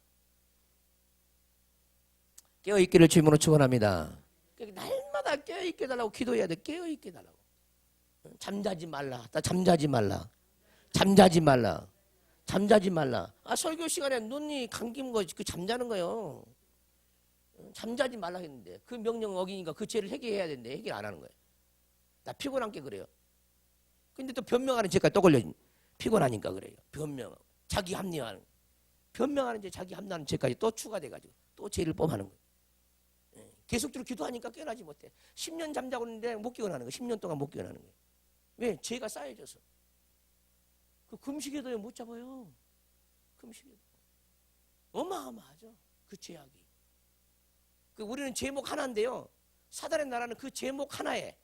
A: 깨어있기를 주님으로 축원합니다. 날마다 깨어있게 달라고 기도해야 돼. 깨어있게 달라고. 잠자지 말라. 잠자지 말라. 잠자지 말라. 잠자지 말라. 설교 시간에 눈이 감긴 거 그 잠자는 거예요. 잠자지 말라 했는데 그 명령 어기니까 그 죄를 해결해야 되는데 해결 안 하는 거예요. 나 피곤한 게 그래요. 근데 또 변명하는 죄까지 또 걸려. 피곤하니까 그래요. 변명하고 자기 합리화하는 변명하는 죄, 자기 합리화하는 죄까지 또 추가돼가지고 또 죄를 범하는 거예요. 계속적으로 기도하니까 깨어나지 못해. 10년 잠자고 있는데 못 깨어나는 거예요. 10년 동안 못 깨어나는 거예요. 왜? 죄가 쌓여져서. 그 금식에도 못 잡아요. 금식에도. 어마어마하죠. 그 죄악이. 우리는 제목 하나인데요. 사단의 나라는 그 제목 하나에,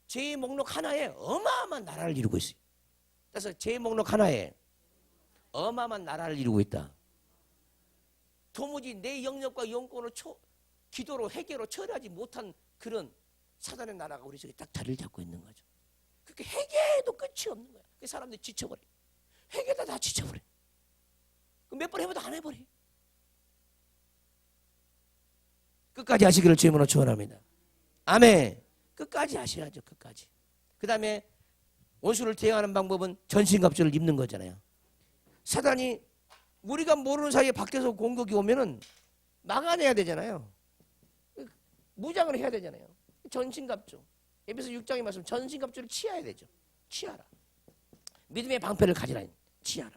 A: 죄의 목록 하나에 어마어마한 나라를 이루고 있어요. 그래서 죄의 목록 하나에 어마어마한 나라를 이루고 있다. 도무지 내 영역과 영권을 기도로 해결로 처리하지 못한 그런 사단의 나라가 우리 속에 딱 자리를 잡고 있는 거죠. 그렇게 해결해도 끝이 없는 거야. 그 사람들이 지쳐버려. 해결하다 다 지쳐버려. 몇 번 해봐도 안 해버려. 끝까지 하시기를 주님으로 축원합니다. 아멘. 끝까지 하셔야죠. 끝까지. 그 다음에 원수를 대응하는 방법은 전신갑주를 입는 거잖아요. 사단이 우리가 모르는 사이에 밖에서 공격이 오면은 막아내야 되잖아요. 무장을 해야 되잖아요. 전신갑주. 에베소 6장의 말씀 전신갑주를 취해야 되죠. 취하라. 믿음의 방패를 가지라. 취하라.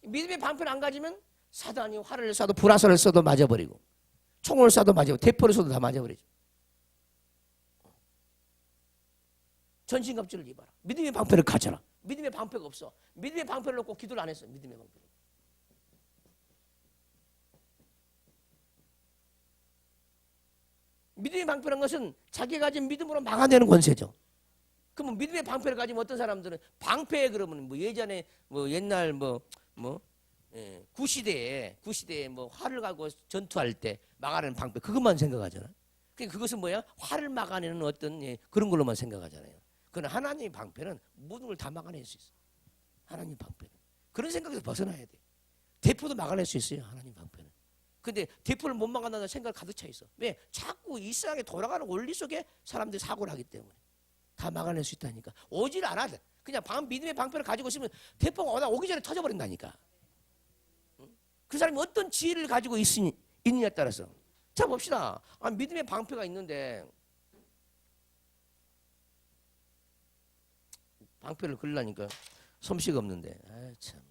A: 믿음의 방패를 안 가지면 사단이 활을 쏴도 불화살을 쏴도 맞아버리고 총을 쏴도 맞아버리고 대포를 쏴도 다 맞아버리죠. 전신갑주를 입어라. 믿음의 방패를 가져라. 믿음의 방패가 없어. 믿음의 방패를 놓고 기도를 안 했어요. 믿음의 방패를. 믿음의 방패라는 것은 자기가 가진 믿음으로 막아내는 권세죠. 그러면 믿음의 방패를 가지면 어떤 사람들은 방패 그러면 뭐 예전에 뭐 옛날 구시대에 뭐 활을 가지고 전투할 때 막아내는 방패 그것만 생각하잖아. 그러니까 그것은 뭐야? 활을 막아내는 어떤 그런 걸로만 생각하잖아요. 그러나 하나님의 방패는 모든 걸 다 막아낼 수 있어. 하나님 방패는 그런 생각에서 벗어나야 돼. 대포도 막아낼 수 있어요. 하나님 방패는. 근데 대포를 못 막아낸다는 생각 가득 차 있어. 왜? 자꾸 이 세상에 돌아가는 원리 속에 사람들이 사고를 하기 때문에 다 막아낼 수 있다니까. 오질 않아. 그냥 믿음의 방패를 가지고 있으면 대포가 오기 전에 터져버린다니까. 그 사람이 어떤 지혜를 가지고 있느냐에 따라서. 자 봅시다. 믿음의 방패가 있는데 방패를 걸으려니까 솜씨가 없는데 참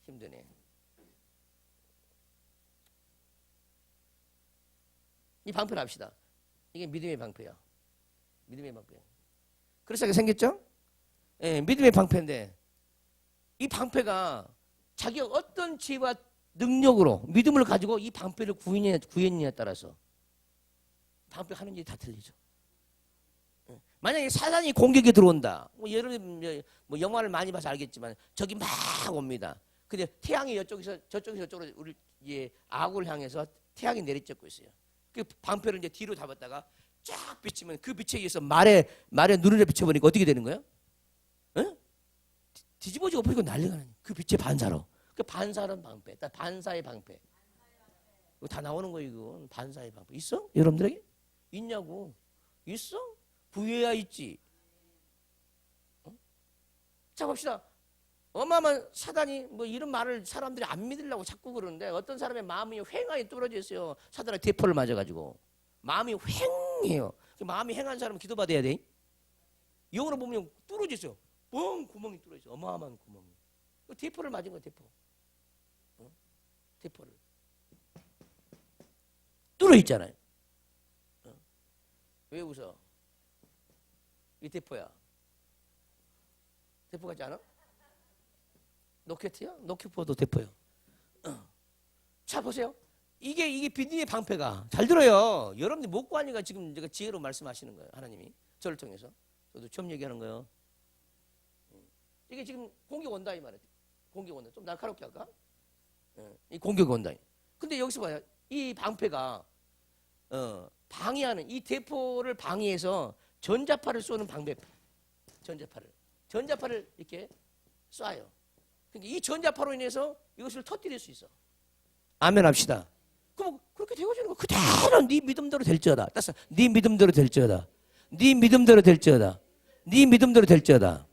A: 힘드네. 이 방패를 합시다. 이게 믿음의 방패야. 믿음의 방패. 그래서 생겼죠? 예, 믿음의 방패인데 이 방패가 자기가 어떤 지혜와 능력으로 믿음을 가지고 이 방패를 구했느냐에 따라서 방패 하는 일이 다 틀리죠. 만약에 사단이 공격이 들어온다. 여러분 영화를 많이 봐서 알겠지만 적이 막 옵니다. 근데 태양이 저쪽으로 우리 악을 향해서 태양이 내리쬐고 있어요. 그 방패를 이제 뒤로 잡았다가 쫙 비치면 그 빛에 의해서 말에 눈을 비춰보니까 어떻게 되는 거예요? 에? 뒤집어지고 버리고 난리가 나요. 그 빛의 반사로. 그 반사는 방패, 반사의 방패. 이거 다 나오는 거 이거. 반사의 방패 있어? 여러분들에게 있냐고? 있어? 부여야 있지. 자 봅시다. 어마어마한 사단이 뭐 이런 말을 사람들이 안 믿으려고 자꾸 그러는데 어떤 사람의 마음이 휑하게 뚫어져 있어요. 사단의 대포를 맞아가지고 마음이 휑해요. 마음이 휑한 사람은 기도받아야 돼. 영으로 보면 뚫어져 있어요. 뻥 구멍이 뚫어져 있어. 어마어마한 구멍이. 대포를 맞은 거야 대포. 대포를 뚫어 있잖아요. 왜 웃어? 이 대포야. 대포 같지 않아? 로켓이야? 로켓포도 대포요. 자 보세요. 이게 믿음의 방패가 잘 들어요. 여러분들 못 구하니까 지금 제가 지혜로 말씀하시는 거예요. 하나님이 저를 통해서. 저도 처음 얘기하는 거예요. 이게 지금 공격 온다 이 말이에요. 공격 온다. 좀 날카롭게 할까? 이 공격 온다. 근데 여기서 봐요. 이 방패가 방해하는 이 대포를 방해해서 전자파를 쏘는 방패. 전자파를 이렇게 쏴요. 그러니까 이 전자파로 인해서 이것을 터뜨릴 수 있어. 아멘 합시다. 그럼 그렇게 되어지는 거 그대로 네 믿음대로 될지어다. 따라서 네 믿음대로 될지어다. 네 믿음대로 될지어다. 네 믿음대로 될지어다.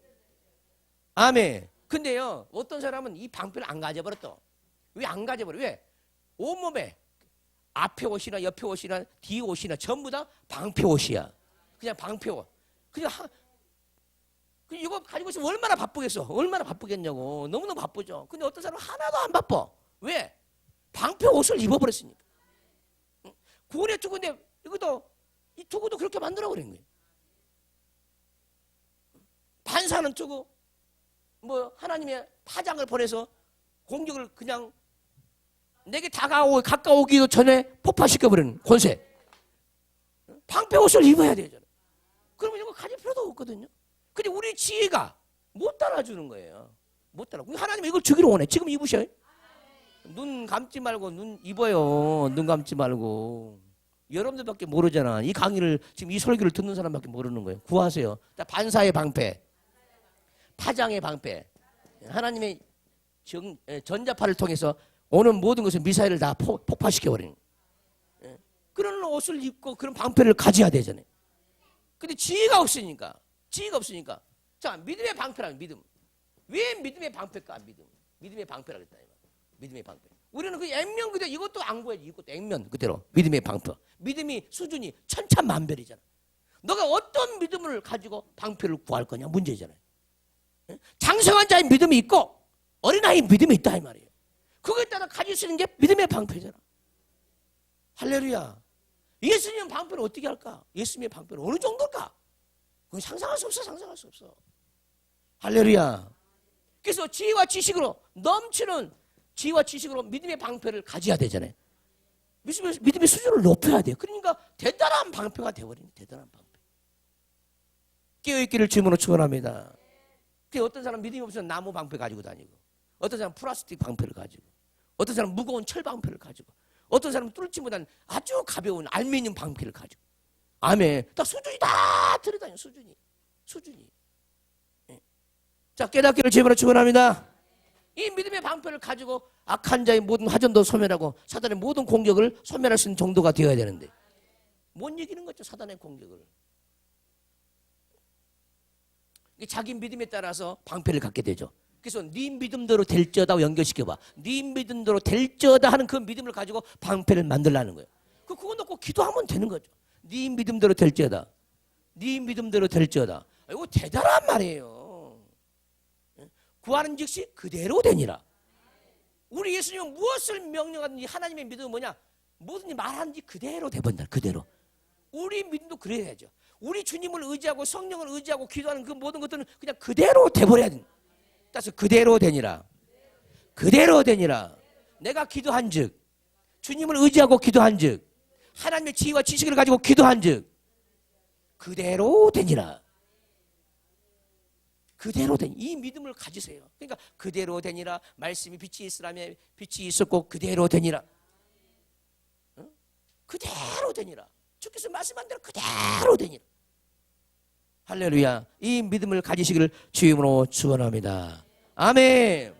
A: 아멘. 근데요 어떤 사람은 이 방패를 안 가져버렸어. 왜 안 가져버려? 왜? 온몸에 앞에 옷이나 옆에 옷이나 뒤 옷이나 전부 다 방패 옷이야. 그냥 방패 옷. 그냥 이거 가지고 있으면 얼마나 바쁘겠어. 얼마나 바쁘겠냐고. 너무너무 바쁘죠. 근데 어떤 사람은 하나도 안 바빠. 왜? 방패 옷을 입어버렸으니까. 구원의 투구인데 이것도 이 투구도 그렇게 만들어버린 거예요. 반사는 투구. 뭐 하나님의 파장을 보내서 공격을 그냥 내게 가까오기도 전에 폭파시켜버리는 권세. 방패 옷을 입어야 되잖아. 그러면 이거 가질 필요도 없거든요. 근데 우리 지혜가 못 따라주는 거예요. 못 따라. 하나님은 이걸 주기를 원해. 지금 입으셔요. 눈 감지 말고 눈 입어요. 눈 감지 말고. 여러분들밖에 모르잖아. 이 강의를 지금 이 설교를 듣는 사람밖에 모르는 거예요. 구하세요. 반사의 방패, 파장의 방패. 하나님의 전자파를 통해서 오는 모든 것을 미사일을 다 폭파시켜버리는 그런 옷을 입고 그런 방패를 가져야 되잖아요. 근데 지혜가 없으니까. 자, 믿음의 방패라면 믿음. 왜 믿음의 방패일까? 믿음의 방패라 그랬다. 믿음의 방패. 우리는 그 액면 그대로 이것도 안 구해야지. 이것도 액면 그대로 믿음의 방패. 믿음이 수준이 천차만별이잖아. 너가 어떤 믿음을 가지고 방패를 구할 거냐 문제잖아요. 장성한 자의 믿음이 있고 어린아이의 믿음이 있다 이 말이에요. 그거에 따라 가질 수 있는 게 믿음의 방패잖아. 할렐루야. 예수님의 방패는 어떻게 할까? 예수님의 방패는 어느 정도일까? 그건 상상할 수 없어. 할렐루야. 그래서 지혜와 지식으로 넘치는 지혜와 지식으로 믿음의 방패를 가져야 되잖아요. 믿음의 수준을 높여야 돼요. 그러니까 대단한 방패가 되어버리는 대단한 방패. 깨어있기를 주님으로 축원합니다. 어떤 사람 믿음이 없으면 나무 방패 가지고 다니고, 어떤 사람 플라스틱 방패를 가지고, 어떤 사람 무거운 철 방패를 가지고, 어떤 사람은 뚫지 못한 아주 가벼운 알루미늄 방패를 가지고. 아멘. 다 수준이 다 틀어다녀. 수준이. 네. 자, 깨닫기를 주님으로 축원합니다. 이 믿음의 방패를 가지고 악한 자의 모든 화전도 소멸하고 사단의 모든 공격을 소멸할 수 있는 정도가 되어야 되는데 못 이기는 거죠. 사단의 공격을. 자기 믿음에 따라서 방패를 갖게 되죠. 그래서 네 믿음대로 될지어다 연결시켜봐. 네 믿음대로 될지어다 하는 그 믿음을 가지고 방패를 만들라는 거예요. 그거 놓고 기도하면 되는 거죠. 네 믿음대로 될지어다. 네 믿음대로 될지어다. 이거 대단한 말이에요. 구하는 즉시 그대로 되니라. 우리 예수님은 무엇을 명령하든지 하나님의 믿음은 뭐냐? 뭐든지 말하는지 그대로 돼본다. 그대로. 우리 믿음도 그래야죠. 우리 주님을 의지하고 성령을 의지하고 기도하는 그 모든 것들은 그냥 그대로 돼버려야 된다. 따라서 그대로 되니라. 그대로 되니라. 내가 기도한 즉 주님을 의지하고 기도한 즉 하나님의 지혜와 지식을 가지고 기도한 즉 그대로 되니라. 그대로 된 이 믿음을 가지세요. 그러니까 그대로 되니라. 말씀이 빛이 있으라며 빛이 있었고 그대로 되니라. 그대로 되니라. 주께서 말씀한 대로 그대로 되니라. 할렐루야. 이 믿음을 가지시기를 주임으로 축원합니다. 아멘.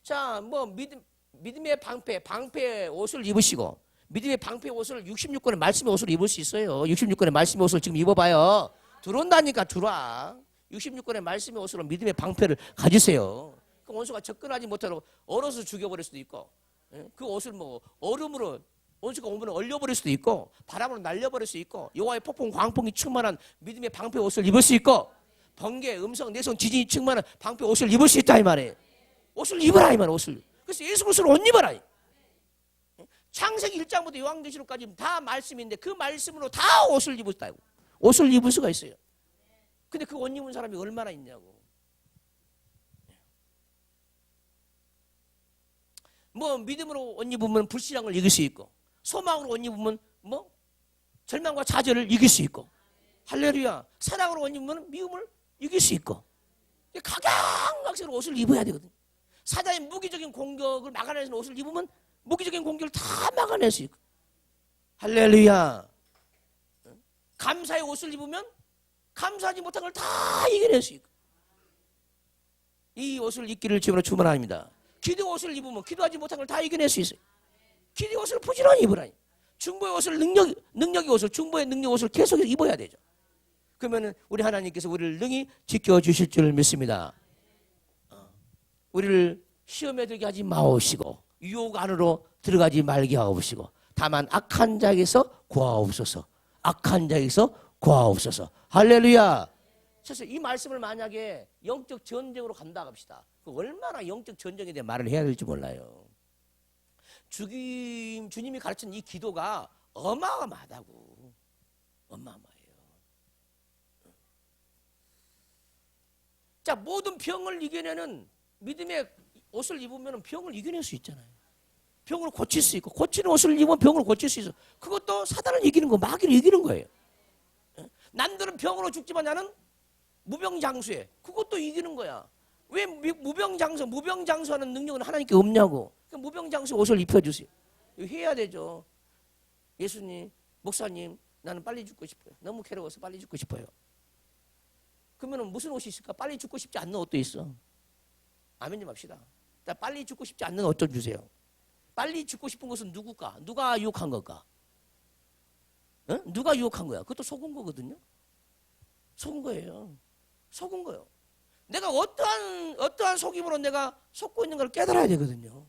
A: 자. 자, 뭐 믿음의 방패 옷을 입으시고 믿음의 방패 옷을 66권의 말씀의 옷을 입을 수 있어요. 66권의 말씀의 옷을 지금 입어봐요. 들어온다니까 들어와. 66권의 말씀의 옷으로 믿음의 방패를 가지세요. 그 원수가 접근하지 못하도록 얼어서 죽여버릴 수도 있고, 그 옷을 뭐 얼음으로 원수가 오면 얼려버릴 수도 있고, 바람으로 날려버릴 수 있고, 여호와의 폭풍 광풍이 충만한 믿음의 방패 옷을 입을 수 있고, 번개, 음성, 내성, 지진이 충만한 방패 옷을 입을 수 있다 이 말이에요. 옷을 입어라 이 말이에요. 옷을. 그래서 예수 그리스도를 옷 입어라. 창세기 1장부터 요한계시록까지 다 말씀인데 그 말씀으로 다 옷을 입었다고. 옷을 입을 수가 있어요. 근데 그 옷 입은 사람이 얼마나 있냐고. 뭐 믿음으로 옷 입으면 불신앙을 이길 수 있고, 소망으로 옷 입으면 뭐 절망과 좌절을 이길 수 있고, 할렐루야. 사랑으로 옷 입으면 미움을 이길 수 있고, 각양각색으로 옷을 입어야 되거든. 사단의 무기적인 공격을 막아내는 옷을 입으면 무기적인 공격을 다 막아낼 수 있고, 할렐루야. 감사의 옷을 입으면 감사하지 못한 걸 다 이겨낼 수 있고, 이 옷을 입기를 주님으로 축원합니다. 기도 옷을 입으면 기도하지 못한 걸 다 이겨낼 수 있어요. 기도 옷을 부지런히 입으라니. 중보의 옷을 능력의 옷을, 중보의 능력 옷을 계속 입어야 되죠. 그러면 우리 하나님께서 우리를 능히 지켜주실 줄 믿습니다. 우리를 시험에 들게 하지 마옵시고 유혹 안으로 들어가지 말게 하옵시고 다만 악한 자에게서 구하옵소서. 악한 자에게서 구하옵소서. 할렐루야. 그래서 이 말씀을 만약에 영적 전쟁으로 간다 합시다. 얼마나 영적 전쟁에 대해 말을 해야 될지 몰라요. 주님이 가르친 이 기도가 어마어마하다고. 어마어마해요. 자, 모든 병을 이겨내는 믿음의 옷을 입으면 병을 이겨낼 수 있잖아요. 병을 고칠 수 있고, 고치는 옷을 입으면 병을 고칠 수 있어. 그것도 사단을 이기는 거, 마귀를 이기는 거예요. 남들은 병으로 죽지만 나는 무병장수해. 그것도 이기는 거야. 왜 무병장수하는 능력은 하나님께 없냐고. 무병장수 옷을 입혀주세요. 이거 해야 되죠. 예수님, 목사님, 나는 빨리 죽고 싶어요. 너무 괴로워서 빨리 죽고 싶어요. 그러면 무슨 옷이 있을까? 빨리 죽고 싶지 않는 옷도 있어. 아멘 좀 합시다. 빨리 죽고 싶지 않는 옷 좀 주세요. 빨리 죽고 싶은 것은 누굴까? 누가 유혹한 걸까? 누가 유혹한 거야? 그것도 속은 거거든요. 속은 거예요. 속은 거예요. 내가 어떠한 속임으로 내가 속고 있는 걸 깨달아야 되거든요.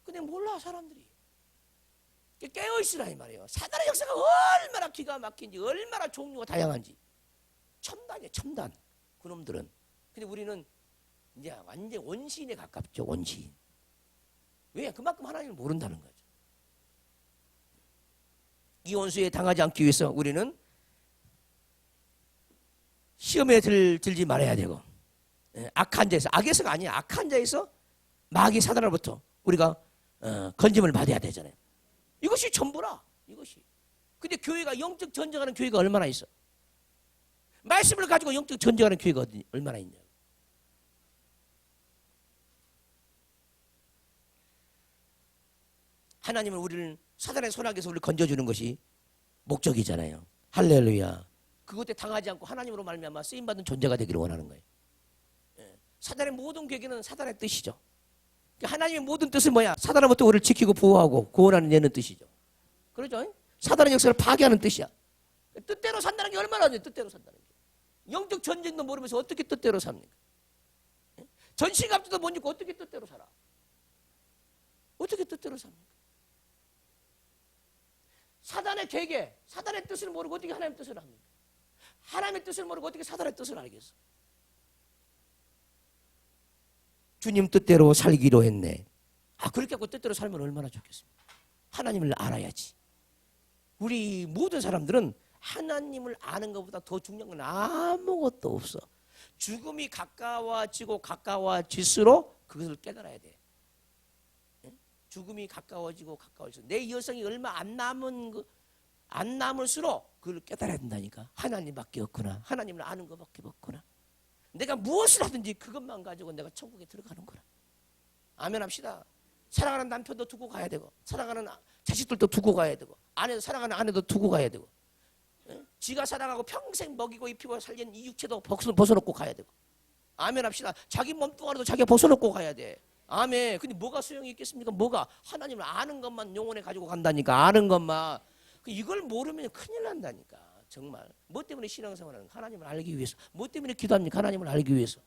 A: 근데 몰라 사람들이. 깨어있으라 이 말이에요. 사단의 역사가 얼마나 기가 막힌지, 얼마나 종류가 다양한지. 첨단이에요, 첨단. 그놈들은. 근데 우리는 이제 완전 원시인에 가깝죠, 원시인. 왜? 그만큼 하나님을 모른다는 거죠. 이 원수에 당하지 않기 위해서 우리는 시험에 들지 말아야 되고, 악한 자에서, 악에서가 아니야, 악한 자에서 마귀 사단으로부터 우리가 건짐을 받아야 되잖아요. 이것이 전부라, 이것이. 근데 교회가 영적 전쟁하는 교회가 얼마나 있어? 말씀을 가지고 영적 전쟁하는 교회가 얼마나 있냐? 하나님은 우리를 사단의 손아귀에서 우리를 건져주는 것이 목적이잖아요. 할렐루야. 그것에 당하지 않고 하나님으로 말미암아 쓰임받은 존재가 되기를 원하는 거예요. 사단의 모든 계획은 사단의 뜻이죠. 하나님의 모든 뜻은 뭐야? 사단으로부터 우리를 지키고 보호하고 구원하는 얘는 뜻이죠. 그렇죠? 사단의 역사를 파괴하는 뜻이야. 뜻대로 산다는 게 얼마나 돼? 뜻대로 산다는 게. 영적 전쟁도 모르면서 어떻게 뜻대로 삽니까? 전신갑주도 못 입고 어떻게 뜻대로 살아? 어떻게 뜻대로 삽니까? 사단의 계획, 사단의 뜻을 모르고 어떻게 하나님의 뜻을 합니까? 하나님의 뜻을 모르고 어떻게 사단의 뜻을 알겠어? 주님 뜻대로 살기로 했네. 그렇게 하고 뜻대로 살면 얼마나 좋겠습니까? 하나님을 알아야지. 우리 모든 사람들은 하나님을 아는 것보다 더 중요한 건 아무것도 없어. 죽음이 가까워질수록 그것을 깨달아야 돼. 죽음이 가까워지고 내 여성이 얼마 안 남을수록 그걸 깨달아야 된다니까. 하나님밖에 없구나. 하나님을 아는 것밖에 없구나. 내가 무엇을 하든지 그것만 가지고 내가 천국에 들어가는 거라. 아멘 합시다. 사랑하는 남편도 두고 가야 되고, 사랑하는 자식들도 두고 가야 되고, 사랑하는 아내도 두고 가야 되고, 지가 사랑하고 평생 먹이고 입히고 살린 이 육체도 벗어놓고 가야 되고. 아멘 합시다. 자기 몸뚱아리도 자기가 벗어놓고 가야 돼. 아멘. 근데 뭐가 소용이 있겠습니까? 뭐가? 하나님을 아는 것만 영혼에 가지고 간다니까. 아는 것만. 이걸 모르면 큰일 난다니까. 정말. 뭐 때문에 신앙생활하는? 하나님을 알기 위해서. 뭐 때문에 기도합니까? 하나님을 알기 위해서.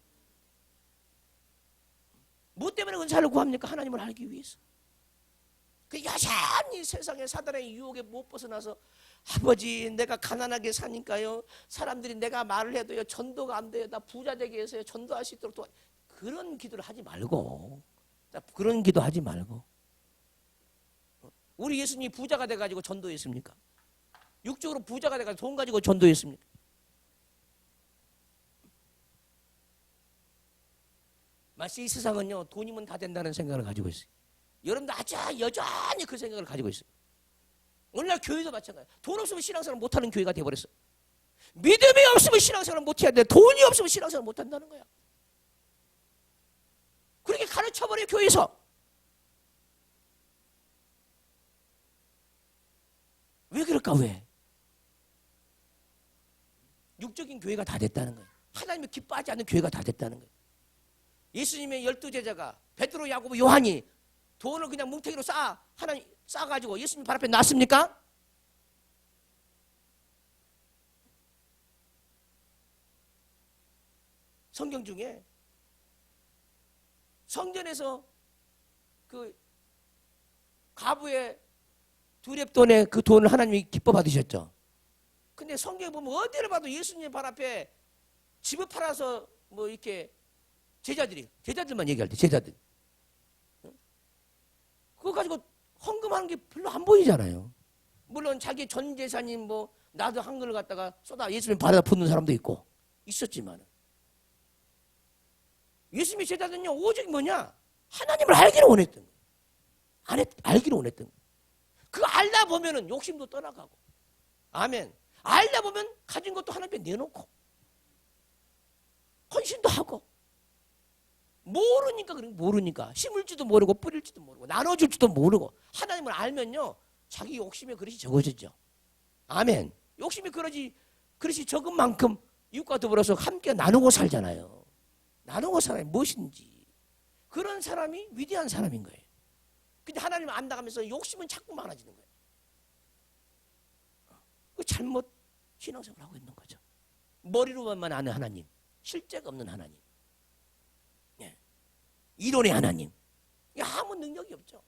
A: 뭐 때문에 은사를 구합니까? 하나님을 알기 위해서. 그 여전히 세상에 사단의 유혹에 못 벗어나서 아버지 내가 가난하게 사니까요. 사람들이 내가 말을 해도요. 전도가 안 돼요. 나 부자 되게 해서요. 전도할 수 있도록 그런 기도를 하지 말고. 그런 기도 하지 말고. 우리 예수님이 부자가 돼가지고 전도했습니까? 육적으로 부자가 돼가지고 돈 가지고 전도했습니까? 마치 이 세상은요. 돈이면 다 된다는 생각을 가지고 있어요. 여러분도 아주 여전히 그 생각을 가지고 있어요. 오늘날 교회도 마찬가지예요. 돈 없으면 신앙생활 못하는 교회가 돼버렸어요. 믿음이 없으면 신앙생활 못해야 돼. 돈이 없으면 신앙생활 못한다는 거야. 그렇게 가르쳐버려요. 교회에서. 왜 그럴까? 왜? 육적인 교회가 다 됐다는 거예요. 하나님을 기뻐하지 않는 교회가 다 됐다는 거예요. 예수님의 12제자가 베드로, 야고보, 요한이 돈을 그냥 뭉태기로 하나님 싸가지고 예수님 발 앞에 놨습니까? 성경 중에 성전에서 그 가부의 두렙돈의 그 돈을 하나님이 기뻐 받으셨죠. 근데 성경에 보면 어디를 봐도 예수님 발 앞에 집을 팔아서 뭐 이렇게 제자들만 얘기할 때 제자들 그거 가지고 헌금하는 게 별로 안 보이잖아요. 물론 자기 전 재산이 뭐 나도 한 걸을 갖다가 쏟아 예수님 발에다 붓는 사람도 있고 있었지만 예수님의 제자들은요 오직 뭐냐 하나님을 알기를 원했던 거예요. 알기를 원했던 거예요. 그거 알다 보면은 욕심도 떠나가고 아멘. 알다 보면 가진 것도 하나님께 내놓고 헌신도 하고 모르니까 심을지도 모르고 뿌릴지도 모르고 나눠줄지도 모르고 하나님을 알면요 자기 욕심의 그릇이 적어지죠. 아멘. 욕심의 그릇이 적은 만큼 이웃과 더불어서 함께 나누고 살잖아요. 나누고 살아요. 무엇인지 그런 사람이 위대한 사람인 거예요. 근데 하나님을 안다가면서 욕심은 자꾸 많아지는 거예요. 그 잘못 신앙생활을 하고 있는 거죠. 머리로만 아는 하나님, 실제가 없는 하나님, 이론의 하나님, 아무 능력이 없죠.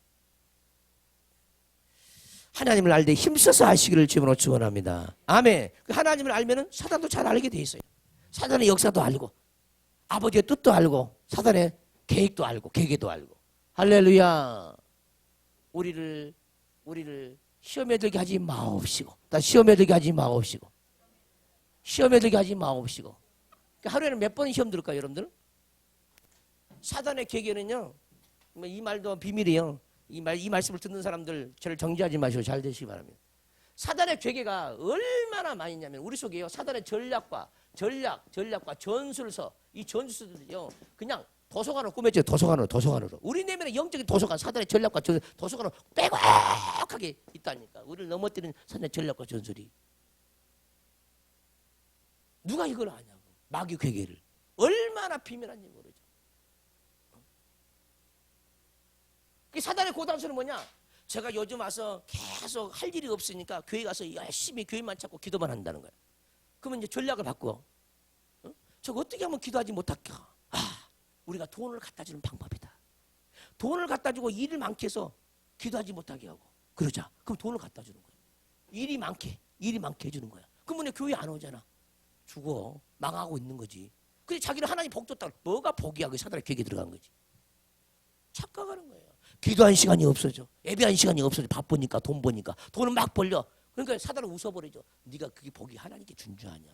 A: 하나님을 알 때 힘써서 아시기를 주님으로 축원합니다. 아멘. 하나님을 알면은 사단도 잘 알게 돼 있어요. 사단의 역사도 알고, 아버지의 뜻도 알고, 사단의 계획도 알고, 계계도 알고. 할렐루야. 우리를 시험에 들게 하지 마옵시고, 시험에 들게 하지 마옵시고, 시험에 들게 하지 마옵시고. 하루에는 몇 번 시험 들을까요, 여러분들? 사단의 계계는요, 이 말도 비밀이에요. 이 말씀을 듣는 사람들 저를 정지하지 마시고 잘 되시기 바랍니다. 사단의 계계가 얼마나 많이 있냐면 우리 속에요. 사단의 전략과 전술서, 이 전술들이요. 그냥 도서관으로 꾸몄죠. 도서관으로. 우리 내면에 영적인 도서관, 사단의 전략과 도서관으로 빼곡하게 있다니까. 우리를 넘어뜨리는 사단의 전략과 전술이. 누가 이걸 아냐고. 마귀 계계를. 얼마나 비밀한지 모르죠. 그 사단의 고단수는 뭐냐? 제가 요즘 와서 계속 할 일이 없으니까 교회 가서 열심히 교회만 찾고 기도만 한다는 거예요. 그러면 이제 전략을 바꾸어. 저거 어떻게 하면 기도하지 못할까? 우리가 돈을 갖다 주는 방법이다. 돈을 갖다 주고 일을 많게 해서 기도하지 못하게 하고 그러자. 그럼 돈을 갖다 주는 거예요. 일이 많게 해주는 거야. 그러면 교회 안 오잖아. 죽어. 망하고 있는 거지. 근데 자기는 하나님 복 줬다고. 뭐가 복이야? 그 사단의 계획에 들어간 거지. 착각하는 거예요. 기도한 시간이 없어져. 예배한 시간이 없어져. 바쁘니까 돈 버니까. 돈을 막 벌려. 그러니까 사단을 웃어버리죠. 네가 그게 복이 하나님께 준 줄 아냐.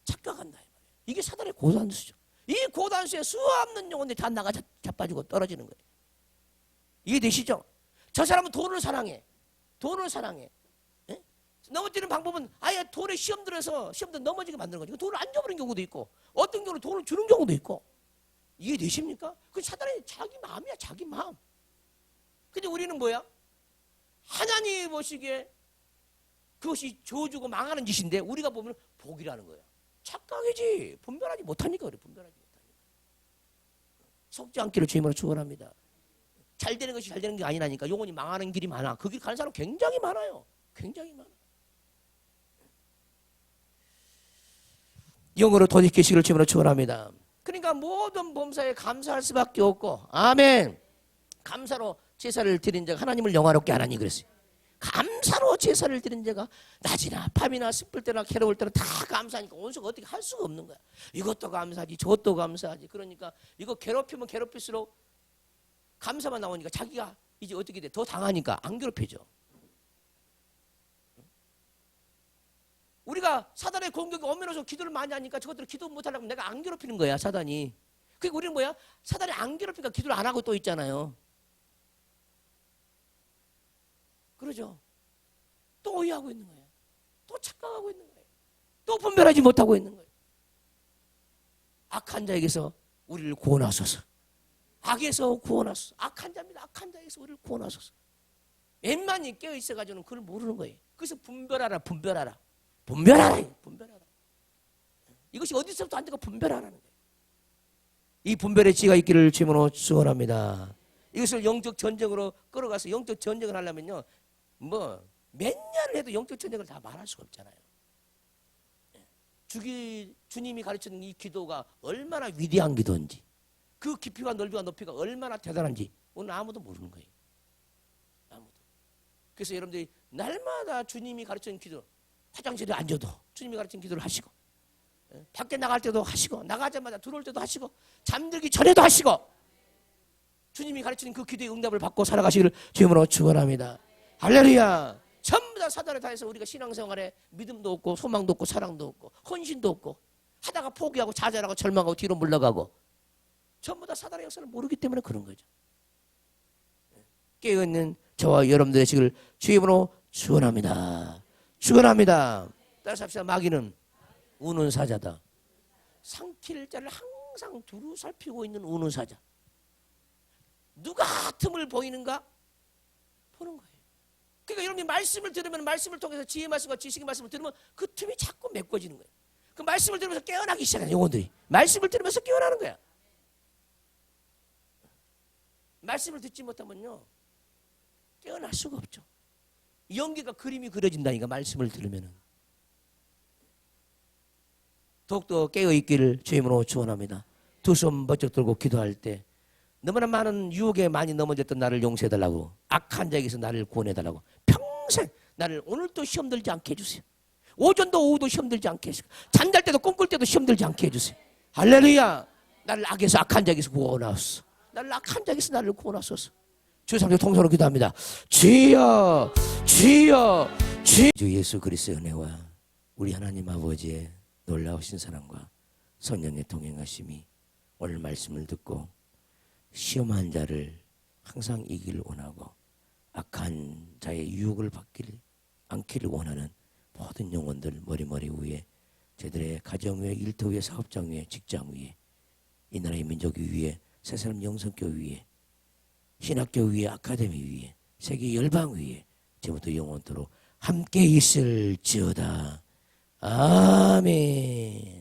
A: 착각한다. 이게 사단의 고단수죠. 이 고단수에 수없는 영혼들이 다 나가 자빠지고 떨어지는 거예요. 이해되시죠? 저 사람은 돈을 사랑해. 예? 넘어뜨리는 방법은 아예 돈에 시험 들어서 시험도 넘어지게 만드는 거죠. 돈을 안 줘버리는 경우도 있고 어떤 경우는 돈을 주는 경우도 있고. 이해되십니까? 그 사단의 자기 마음이야. 자기 마음. 근데 우리는 뭐야? 하나님이 보시기에 그것이 저주고 망하는 짓인데 우리가 보면 복이라는 거야. 착각이지. 분별하지 못하니까 그래. 속지 않기를 주님으로 축원합니다. 잘 되는 것이 잘 되는 게 아니라니까. 영혼이 망하는 길이 많아. 그 길 가는 사람 굉장히 많아요. 굉장히 많아. 영으로 도입되시기를 주님으로 축원합니다. 그러니까 모든 범사에 감사할 수밖에 없고, 아멘. 감사로 제사를 드린 자가 하나님을 영화롭게 하나니 그랬어요. 감사로 제사를 드린 자가 낮이나 밤이나 슬플 때나 괴로울 때나 다 감사하니까 원수가 어떻게 할 수가 없는 거야. 이것도 감사하지 저것도 감사하지. 그러니까 이거 괴롭히면 괴롭힐수록 감사만 나오니까 자기가 이제 어떻게 돼? 더 당하니까 안 괴롭혀져. 우리가 사단의 공격이 엄밀해서 기도를 많이 하니까 저것들을 기도 못하려고 내가 안 괴롭히는 거야, 사단이. 그러니까 우리는 뭐야? 사단이 안 괴롭히니까 기도를 안 하고 또 있잖아요. 그러죠? 또 오해하고 있는 거예요. 또 착각하고 있는 거예요. 또 분별하지 못하고 있는 거예요. 악한 자에게서 우리를 구원하소서. 악에서 구원하소서. 악한 자입니다. 악한 자에게서 우리를 구원하소서. 웬만히 깨어있어가지고는 그걸 모르는 거예요. 그래서 분별하라, 분별하라. 분별하라, 분별하라. 이것이 어디서부터 안 되고 분별하라는 거예요. 이 분별의 지혜가 있기를 주님으로 축원합니다. 이것을 영적 전쟁으로 끌어가서 영적 전쟁을 하려면요, 뭐 몇 년을 해도 영적 전쟁을 다 말할 수가 없잖아요. 주님이 가르치는 이 기도가 얼마나 위대한 기도인지, 그 깊이와 넓이와 높이가 얼마나 대단한지 오늘 아무도 모르는 거예요. 아무도. 그래서 여러분들이 날마다 주님이 가르치는 기도, 화장실에 앉아도 주님이 가르치는 기도를 하시고, 밖에 나갈 때도 하시고, 나가자마자 들어올 때도 하시고, 잠들기 전에도 하시고, 주님이 가르치는 그 기도의 응답을 받고 살아가시기를 주님으로 축원합니다. 할렐루야. 전부 다 사단에 다해서 우리가 신앙생활에 믿음도 없고 소망도 없고 사랑도 없고 헌신도 없고 하다가 포기하고 좌절하고 절망하고 뒤로 물러가고 전부 다 사단의 역사를 모르기 때문에 그런 거죠. 깨어있는 저와 여러분들의 시기를 주님으로 축원합니다. 축원합니다. 따라서 합시다. 마귀는 우는 사자다. 삼킬 자를 항상 두루 살피고 있는 우는 사자. 누가 틈을 보이는가 보는 거예요. 그러니까 여러분이 말씀을 들으면 말씀을 통해서 지혜 말씀과 지식의 말씀을 들으면 그 틈이 자꾸 메꿔지는 거예요. 그 말씀을 들으면서 깨어나기 시작해요. 영혼들이 말씀을 들으면서 깨어나는 거야. 말씀을 듣지 못하면요 깨어날 수가 없죠. 연기가 그림이 그려진다니까 말씀을 들으면은. 더욱더 깨어있기를 주님으로 축원합니다. 두 손 번쩍 들고 기도할 때 너무나 많은 유혹에 많이 넘어졌던 나를 용서해달라고, 악한 자에게서 나를 구원해달라고, 평생 나를 오늘도 시험 들지 않게 해주세요. 오전도 오후도 시험 들지 않게 해주세요. 잠잘 때도 꿈꿀 때도 시험 들지 않게 해주세요. 할렐루야. 나를 악에서, 악한 자에게서 구원하소서. 나를 악한 자에게서 나를 구원하소서. 주 삼정 통성으로 기도합니다. 주여 주여 주 예수 그리스도의 은혜와 우리 하나님 아버지의 놀라우신 사랑과 성령의 동행하심이 오늘 말씀을 듣고 시험한 자를 항상 이기를 원하고 악한 자의 유혹을 받기를 않기를 원하는 모든 영혼들 머리 위에, 저들의 가정 위에, 일터 위에, 사업장 위에, 직장 위에, 이 나라의 민족 위에, 새사람 영성교 위에, 신학교 위에, 아카데미 위에, 세계 열방 위에 지금부터 영원토록 함께 있을지어다. 아멘.